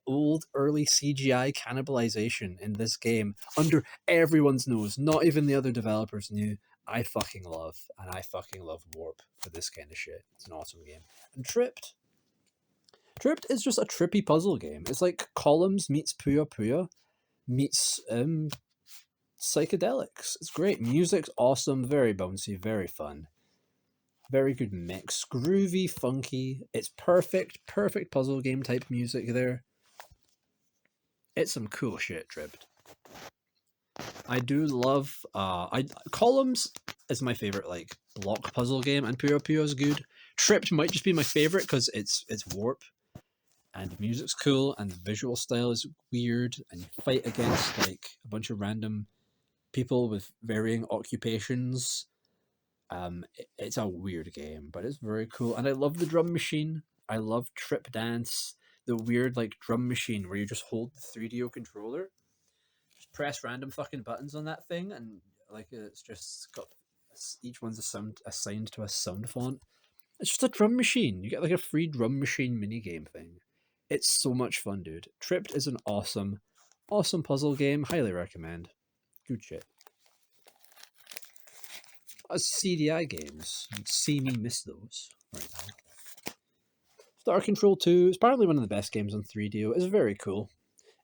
Old early CGI cannibalization in this game under everyone's nose. Not even the other developers knew. I fucking love, and I fucking love Warp for this kind of shit. It's an awesome game. And Tripped. Tripped is just a trippy puzzle game. It's like Columns meets Puyo Puyo meets psychedelics. It's great. Music's awesome, very bouncy, very fun. Very good mix. Groovy, funky. It's perfect puzzle game type music there. It's some cool shit, Tripped. I do love Columns is my favorite like block puzzle game, and Puyo Puyo is good. Tripped might just be my favorite because it's Warp, and the music's cool, and the visual style is weird, and you fight against like a bunch of random people with varying occupations. It's a weird game, but it's very cool, and I love the drum machine. I love Trip Dance, the weird like drum machine where you just hold the 3DO controller, just press random fucking buttons on that thing, and like it's just got each one's a sound assigned to a sound font. It's just a drum machine. You get like a free drum machine mini game thing. It's so much fun, dude. Tripped is an awesome puzzle game. Highly recommend. Good shit. CDI games. You see me miss those right now. Star Control 2 is apparently one of the best games on 3DO. It's very cool.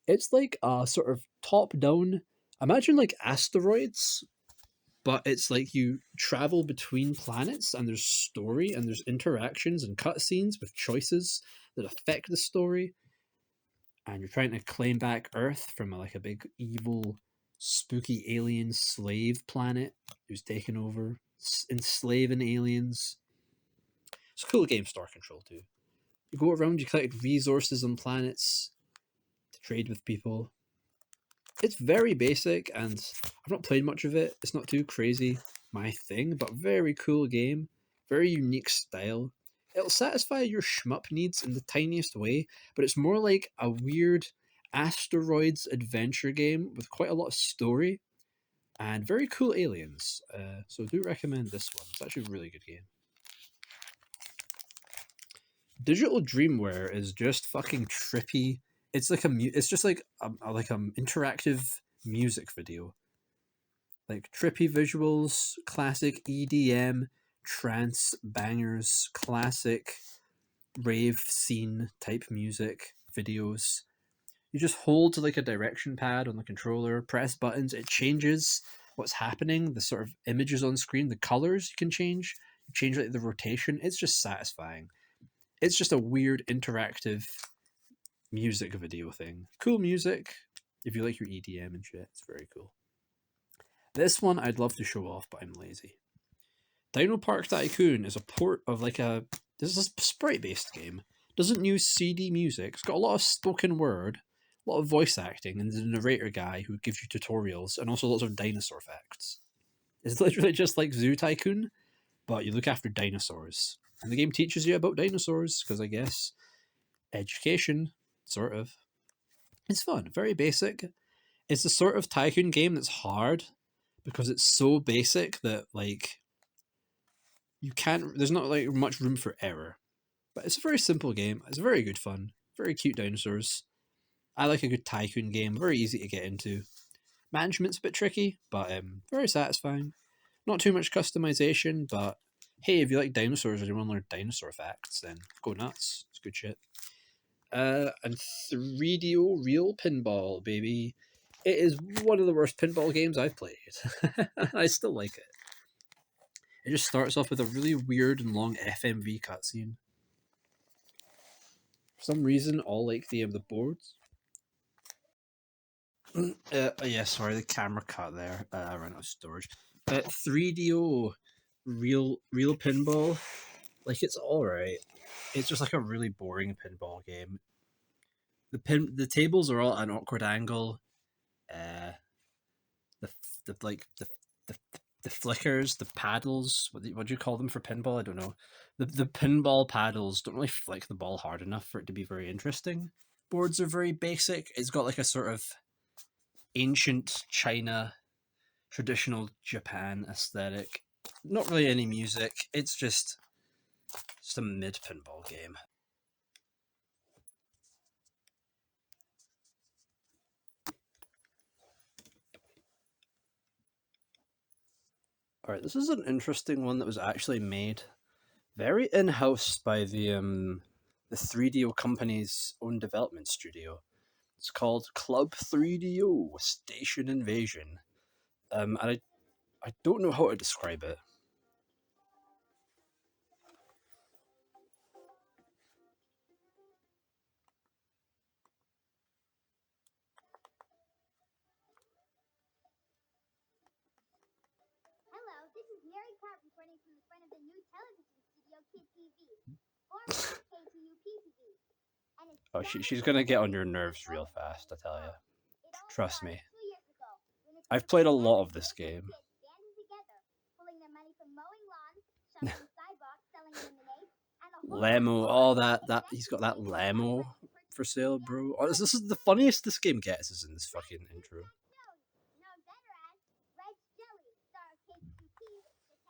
It's like a sort of top-down. Imagine like Asteroids, but it's like you travel between planets and there's story and there's interactions and cutscenes with choices that affect the story. And you're trying to claim back Earth from like a big evil spooky alien slave planet who's taken over, enslaving aliens. It's a cool game, Star Control 2. You go around, you collect resources on planets to trade with people. It's very basic, and I've not played much of it. It's not too crazy my thing, but very cool game. Very unique style. It'll satisfy your shmup needs in the tiniest way, but it's more like a weird asteroids adventure game with quite a lot of story and very cool aliens. So do recommend this one. It's actually a really good game. Digital Dreamware is just fucking trippy. It's like it's just like interactive music video. Like trippy visuals, classic EDM, trance bangers, classic rave scene type music videos. You just hold like a direction pad on the controller, press buttons, it changes what's happening, the sort of images on screen, the colors you can change, you change like the rotation. It's just satisfying. It's just a weird interactive music video thing. Cool music. If you like your EDM and shit, it's very cool. This one I'd love to show off, but I'm lazy. Dino Park Tycoon is a port of like this is a sprite-based game. Doesn't use CD music. It's got a lot of spoken word, a lot of voice acting, and the narrator guy who gives you tutorials, and also lots of dinosaur facts. It's literally just like Zoo Tycoon, but you look after dinosaurs. And the game teaches you about dinosaurs, because I guess education, sort of. It's fun, very basic. It's the sort of tycoon game that's hard, because it's so basic that, like, you can't, there's not, like, much room for error. But it's a very simple game. It's very good fun. Very cute dinosaurs. I like a good tycoon game. Very easy to get into. Management's a bit tricky, but very satisfying. Not too much customization, but hey, if you like dinosaurs or you want to learn dinosaur facts, then go nuts. It's good shit. And 3DO Real Pinball, baby. It is one of the worst pinball games I've played. I still like it. It just starts off with a really weird and long FMV cutscene. For some reason, all like the boards. Yeah, sorry, the camera cut there. I ran out of storage. 3DO Real Pinball, like, it's alright. It's just like a really boring pinball game. The tables are all at an awkward angle. The flickers, the paddles, what do you call them for pinball? I don't know. The pinball paddles don't really flick the ball hard enough for it to be very interesting. Boards are very basic. It's got like a sort of ancient China, traditional Japan aesthetic. Not really any music. It's just a mid pinball game. All right, this is an interesting one that was actually made very in-house by the 3DO company's own development studio. It's called Club 3DO Station Invasion. And I don't know how to describe it. Hello, this is Mary Carp reporting from the front of the new television studio, Kid TV, formerly KTUP-TV. And it's Oh, she's gonna get on your nerves real fast, I tell you. Trust me. 2 years ago, when a I've group played a of lot of average this working game. kids banded together, pulling their money from mowing lawns, shoveling sidewalks, selling lemonade, and a whole lot Lamo, more. all that he's got that Lamo for sale, bro. Oh, this is the funniest this game gets is in this fucking intro. Known better as Red Jelly, star of KTUP detective show.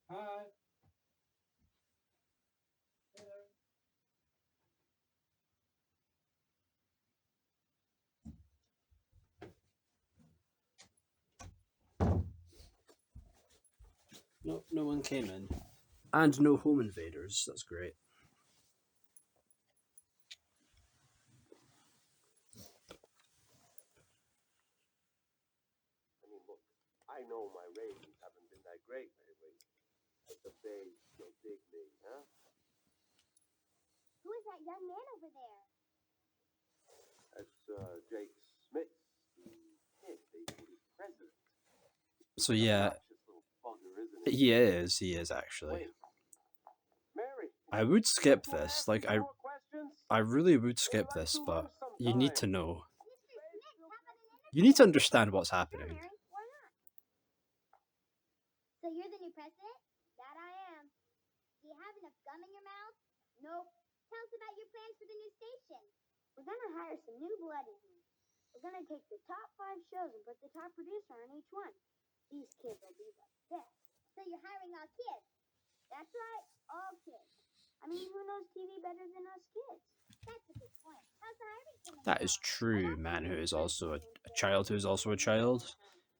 Hi. No, no one came in. And no home invaders. That's great. I mean, look, I know my ratings haven't been that great lately, but the Bay still dig me, huh? Who is that young man over there? That's Jake Smith, the kid they voted president. So yeah, Obnoxious little bugger, isn't he? he is actually. Wait, Mary, I would skip wanna this. ask me Like more questions? I really would skip We'd like this, to but lunch you need to sometime. know. Mr. Smith, how about an interview? You need to understand what's Sure, happening. Mary, why not? So you're the new president? That I am. Do you have enough gum in your mouth? Nope. Tell us about your plans for the new station. We're gonna hire some new blood in here. We're gonna take the top 5 shows and put the top producer on each one. These kids will be the best. So you're hiring all kids? That's right, all kids. I mean, who knows TV better than us kids? That's a good point. How's the hiring coming That is along? true, man. Who is also a child who is also a child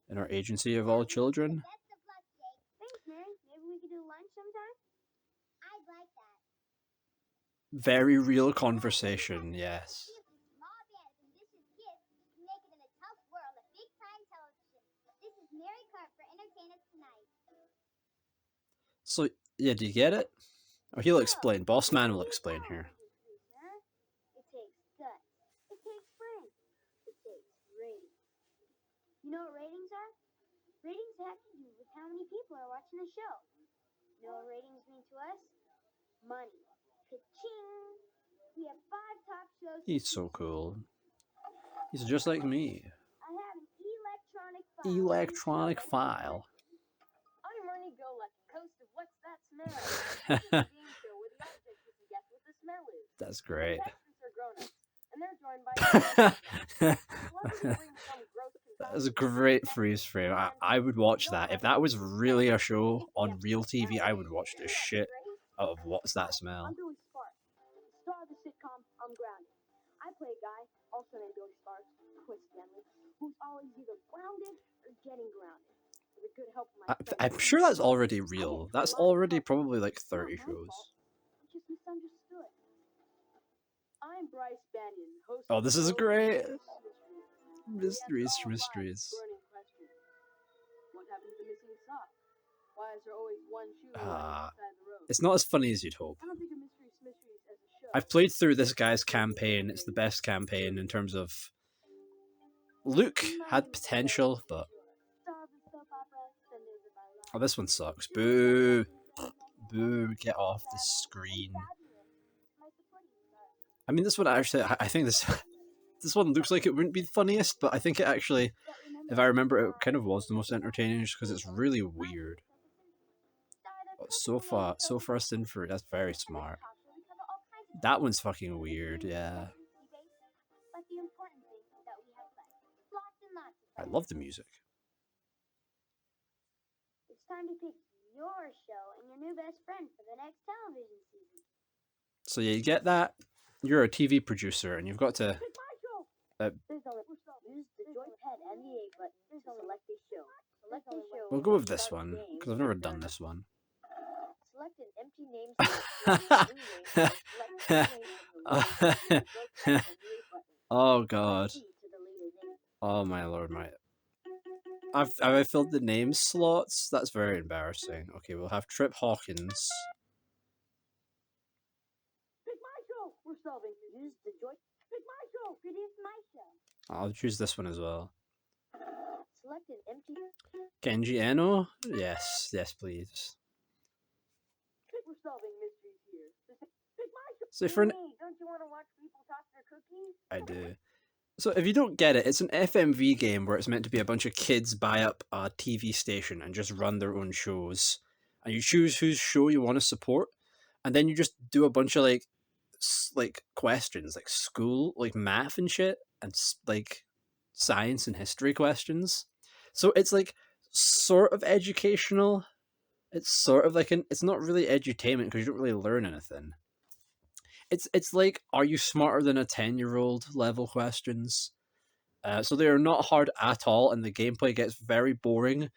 in our agency of all children. Best of luck, Jake. Thanks, Mary. Maybe we could do lunch sometime? I'd like that. Very real conversation, yes. See if these small bands ambitious kids can make it in a tough world of big-time television. This is Mary Carp for Entertain Us Tonight. So yeah, do you get it? Oh, he'll explain. Boss man will explain here. It takes guts. It takes brains. It takes ratings. You know what ratings are? Ratings have to do with how many people are watching the show. You know what ratings mean to us? Money. Ka-ching! We have 5 top shows. He's so cool. He's just like me. I have an electronic file. Electronic file. I'm Ernie Golek, host of What's That Smell? This is a game show where the object is to guess what the smell is. That's great. Contestants are grown-ups, and they're joined by celebrities bring some gross That is a great freeze frame. I would watch that. If that was really a show on real TV, I would watch the shit out of What's That Smell. I'm Billy Sparks, the star of the sitcom I'm Grounded. I play a guy, also named Billy Sparks, twist Stanley, who's always either grounded or getting grounded. With a good help from my friends. I'm sure that's already real. That's already probably like 30 shows. I just misunderstood. I'm Bryce Banyan, host Oh, of this is World great. Mysteries. Mysteries, We answer all life's mysteries. burning questions. What happened to the missing sock? Why is there always one shoe lying Ah, beside the road? It's not as funny as you'd hope. I don't think of Mysteries as a show. I've played through this guy's campaign. It's the best campaign in terms of Luke had potential, but Star of the soap opera, Sundays of Our Lives. oh, this one sucks. Boo, boo, get off the screen. My supporting star. I mean, this one actually, I think this this one looks like it wouldn't be the funniest, but I think it actually, But remember, if I remember, it kind of was the most entertaining just because it's really weird. But so far sin for that's very smart. That one's fucking weird, yeah. But the important thing is that we have fun. Lots and lots of I fun. love the music. It's time to pick your show and your new best friend for the next television season. So yeah, you get that. You're a TV producer, and you've got to. Pick my show. Use the joypad and the A button to select a show. Select a show. We'll go with this one because I've never done this one. Select an empty name. Oh god. Oh my lord, my. Have I filled the name slots? That's very embarrassing. Okay, we'll have Trip Hawkins. Pick my show. We're solving. Use the joy. Pick my show. It is my show. I'll choose this one as well. Select an empty. Genji Eno? Yes, yes, please. We're solving mysteries here. Pick my show. So for an Hey, don't you want to watch people toss their cookies? I do. So if you don't get it, it's an FMV game where it's meant to be a bunch of kids buy up a TV station and just run their own shows. And you choose whose show you want to support, and then you just do a bunch of like questions, like school, like math and shit, and like science and history questions. So it's like sort of educational. It's sort of like it's not really edutainment because you don't really learn anything. It's like, are you smarter than a 10-year-old level questions? So they are not hard at all, and the gameplay gets very boring.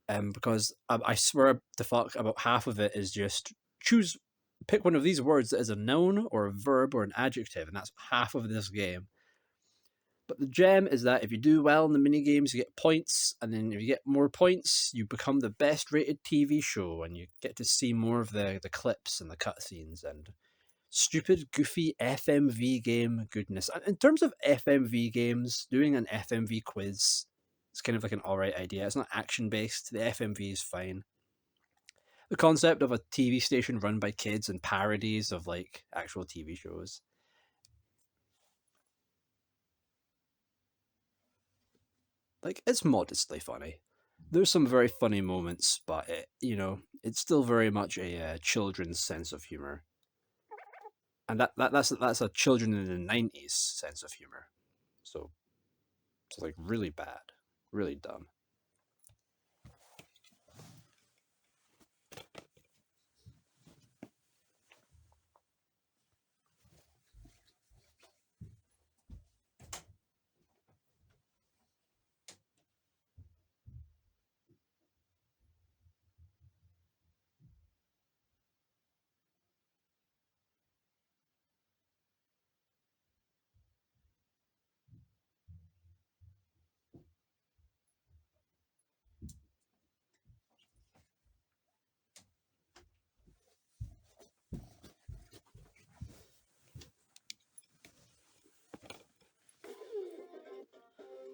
Because I swear the fuck about half of it is just pick one of these words that is a noun or a verb or an adjective, and that's half of this game. But the gem is that if you do well in the mini games, you get points, and then if you get more points, you become the best rated TV show, and you get to see more of the clips and the cutscenes and stupid, goofy FMV game goodness. And in terms of FMV games, doing an FMV quiz is kind of like an alright idea. It's not action based. The FMV is fine. The concept of a TV station run by kids and parodies of like actual TV shows. Like, it's modestly funny. There's some very funny moments, but it's still very much a children's sense of humor. And that's a children in the 90s sense of humor. So it's like really bad, really dumb.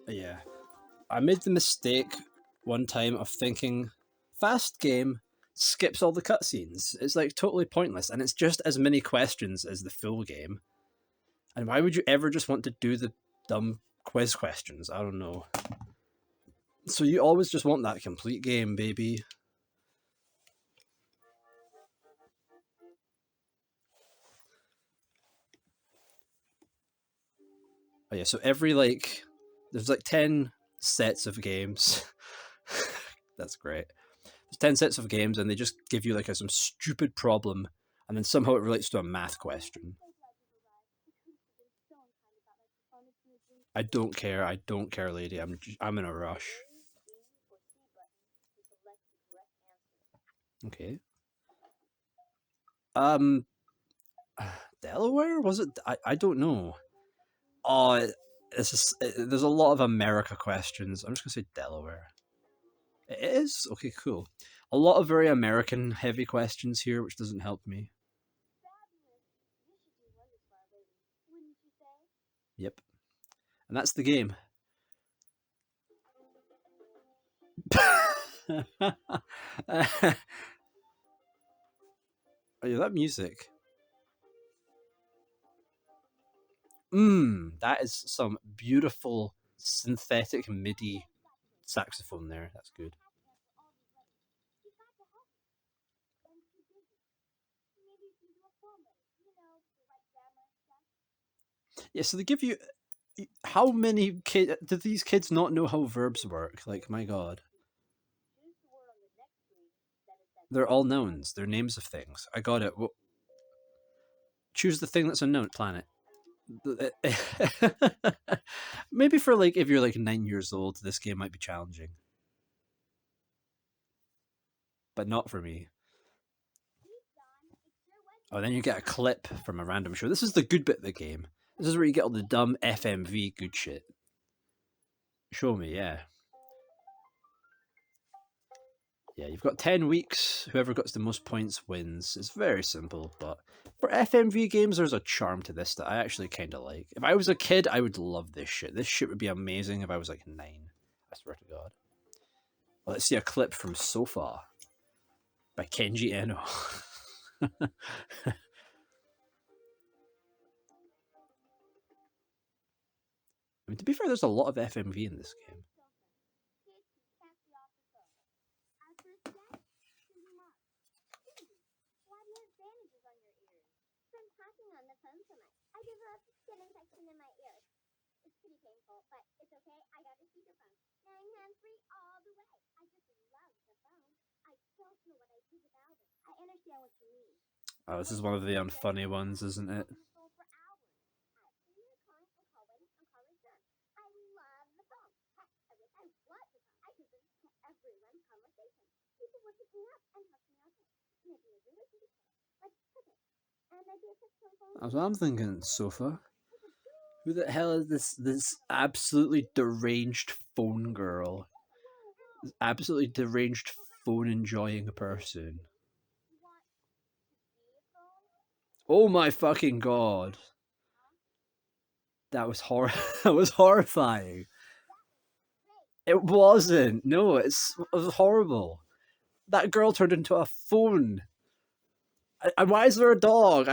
Yeah. I made the mistake one time of thinking, fast game skips all the cutscenes. It's like totally pointless, and it's just as many questions as the full game. And why would you ever just want to do the dumb quiz questions? I don't know. So you always just want that complete game, baby. Oh yeah, so there's like 10 sets of games. That's great. There's 10 sets of games, and they just give you like some stupid problem, and then somehow it relates to a math question. I don't care, lady. I'm in a rush. Okay. Delaware? Was it? I don't know. Oh, there's a lot of America questions. I'm just gonna say Delaware. It is? Okay, cool. A lot of very American heavy questions here, which doesn't help me. Yep. And that's the game. Oh yeah, that music. That is some beautiful synthetic MIDI saxophone there. That's good. Yeah, so they give you. How many kids do these kids not know how verbs work? Like, my god. They're all nouns. They're names of things. I got it. Well, choose the thing that's a known planet. Maybe for like if you're like 9 years old, this game might be challenging, but not for me. Oh, then you get a clip from a random show. This is the good bit of the game. This is where you get all the dumb FMV good shit. Show me, yeah. Yeah, you've got 10 weeks. Whoever gets the most points wins. It's very simple, but for FMV games, there's a charm to this that I actually kind of like. If I was a kid, I would love this shit. This shit would be amazing if I was like 9. I swear to God. Well, let's see a clip from Sofa by Kenji Eno. I mean, to be fair, there's a lot of FMV in this game. I developed skin infection in my ears. It's pretty painful, but it's okay. I got a speakerphone. Now I'm hands-free all the way. I just love the phone. I don't know what I do without it. I understand what you mean. Oh, this is one of the unfunny ones, isn't it? So I'm thinking, Sofa. Who the hell is this absolutely deranged phone girl? This absolutely deranged phone enjoying person. Oh my fucking god. That was that was horrifying. It wasn't. No, it was horrible. That girl turned into a phone. And why is there a dog?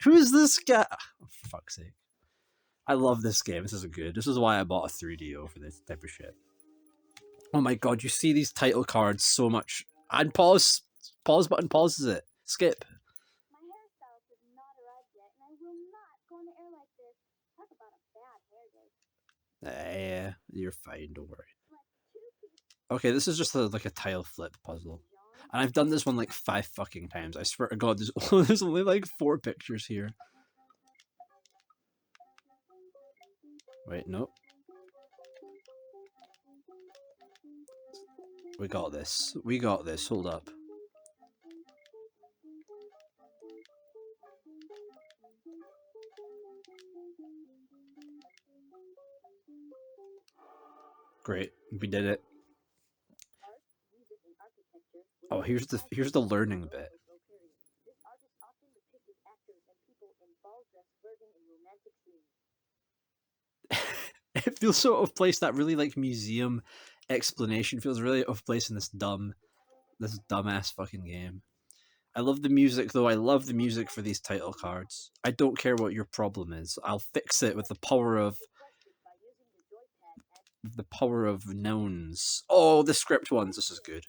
Who is this guy? Oh, for fuck's sake. I love this game. This is good. This is why I bought a 3DO for this type of shit. Oh my god, you see these title cards so much. And pause button pauses it. Skip. My hairstyle has not arrived yet, and I will not go on the air like this. Talk about a bad hair day. Yeah, you're fine, don't worry. Okay, this is just like a tile flip puzzle. And I've done this one like 5 fucking times. I swear to god, there's only like 4 pictures here. Wait, nope. We got this. We got this. Hold up. Great. We did it. Oh, here's the learning bit. This artist often depicted actors and people in ball dress flirting in romantic scenes. It feels so out of place. That really like museum explanation feels really out of place in this dumbass fucking game. I love the music though. I love the music for these title cards. I don't care what your problem is. I'll fix it with the power of nouns. Oh, the script ones. This is good.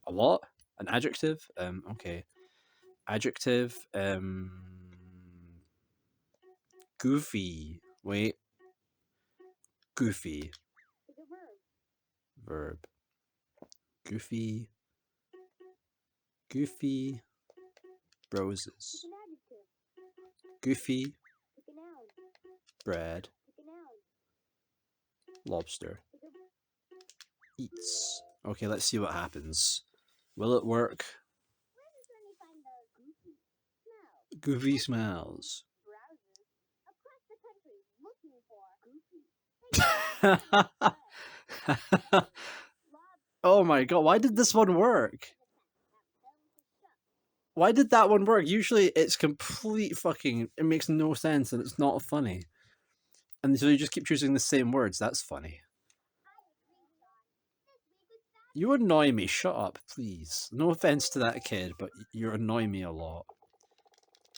A what? An adjective? Okay. Adjective. Goofy. Wait. Goofy. Verb. Goofy. Goofy. Roses. Goofy. Bread. Lobster. Eats. Okay, let's see what happens. Will it work? Goofy smells. Oh my god, why did this one work? Why did that one work? Usually it's complete fucking... It makes no sense and it's not funny. And so you just keep choosing the same words. That's funny. You annoy me. Shut up, please. No offense to that kid, but you annoy me a lot.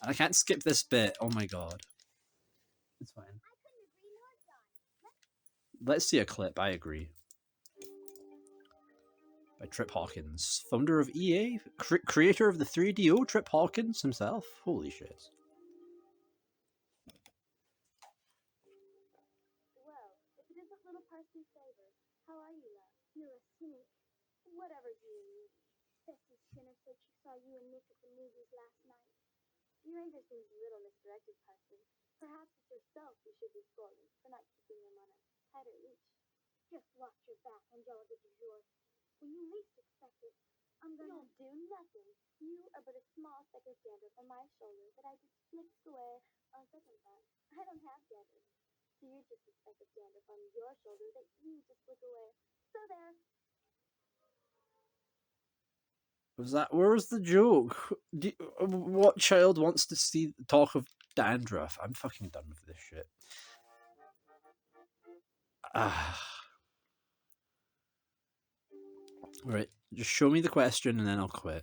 And I can't skip this bit. Oh my god. It's fine. I couldn't agree more, John. Let's see a clip. I agree. By Trip Hawkins, founder of EA, creator of the 3DO, Trip Hawkins himself. Holy shit. Well, if it isn't little Parsley's favor, how are you, love? You're a cynic. Whatever do you need? Bessie Skinner said she saw you and Nick at the movies last night. Your anger seems a little misdirected, Parsley. Perhaps it's yourself you should be scolding for not keeping them on a tighter leash. Just watch your back, Angelica du jour. When you least expect it, I'm gonna do nothing. You are but a small speck of dander from my shoulder that I just flicked away on second thought. I don't have dander. So you're just a speck of dander from your shoulder that you just flick away. So there. Was that? Where was the joke? What child wants to see talk of dandruff? I'm fucking done with this shit. Right, just show me the question and then I'll quit.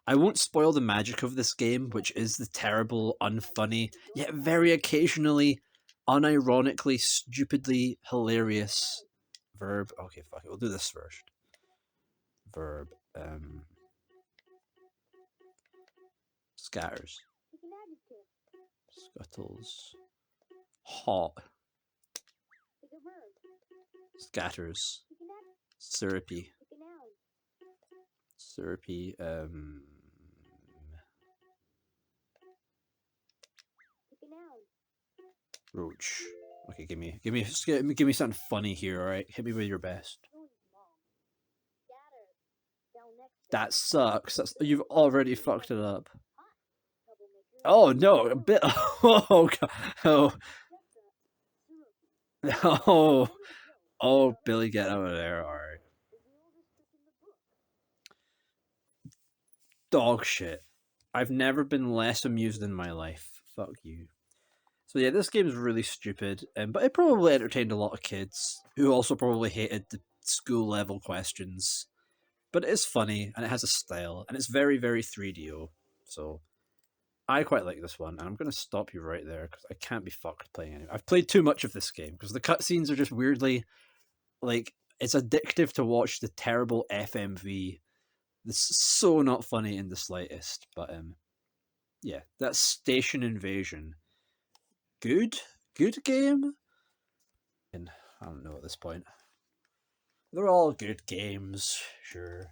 I won't spoil the magic of this game, which is the terrible, unfunny, yet very occasionally, unironically, stupidly hilarious verb. Okay, fuck it. We'll do this first. Verb. Scatters. Pick an adjective. Scuttles. Hot. Pick a verb. Scatters. Pick an adjective. Syrupy. Pick a noun. Syrupy. Pick a noun. Roach. Okay, give me something funny here. All right, hit me with your best. Tony's mom. Scatter. Down next. That sucks. You've already fucked it up. Troublemaker. Oh no, a bit. Oh god. Oh. Oh. Oh, Billy, get out of there. All right. Dog shit. I've never been less amused in my life. Fuck you. So yeah, this game's really stupid, but it probably entertained a lot of kids who also probably hated the school level questions. But it is funny and it has a style and it's very, very 3DO. So I quite like this one, and I'm going to stop you right there because I can't be fucked playing it. I've played too much of this game because the cutscenes are just weirdly, like, it's addictive to watch the terrible FMV. It's so not funny in the slightest. But yeah, that's Station Invasion. Good game. And I don't know at this point. They're all good games, sure.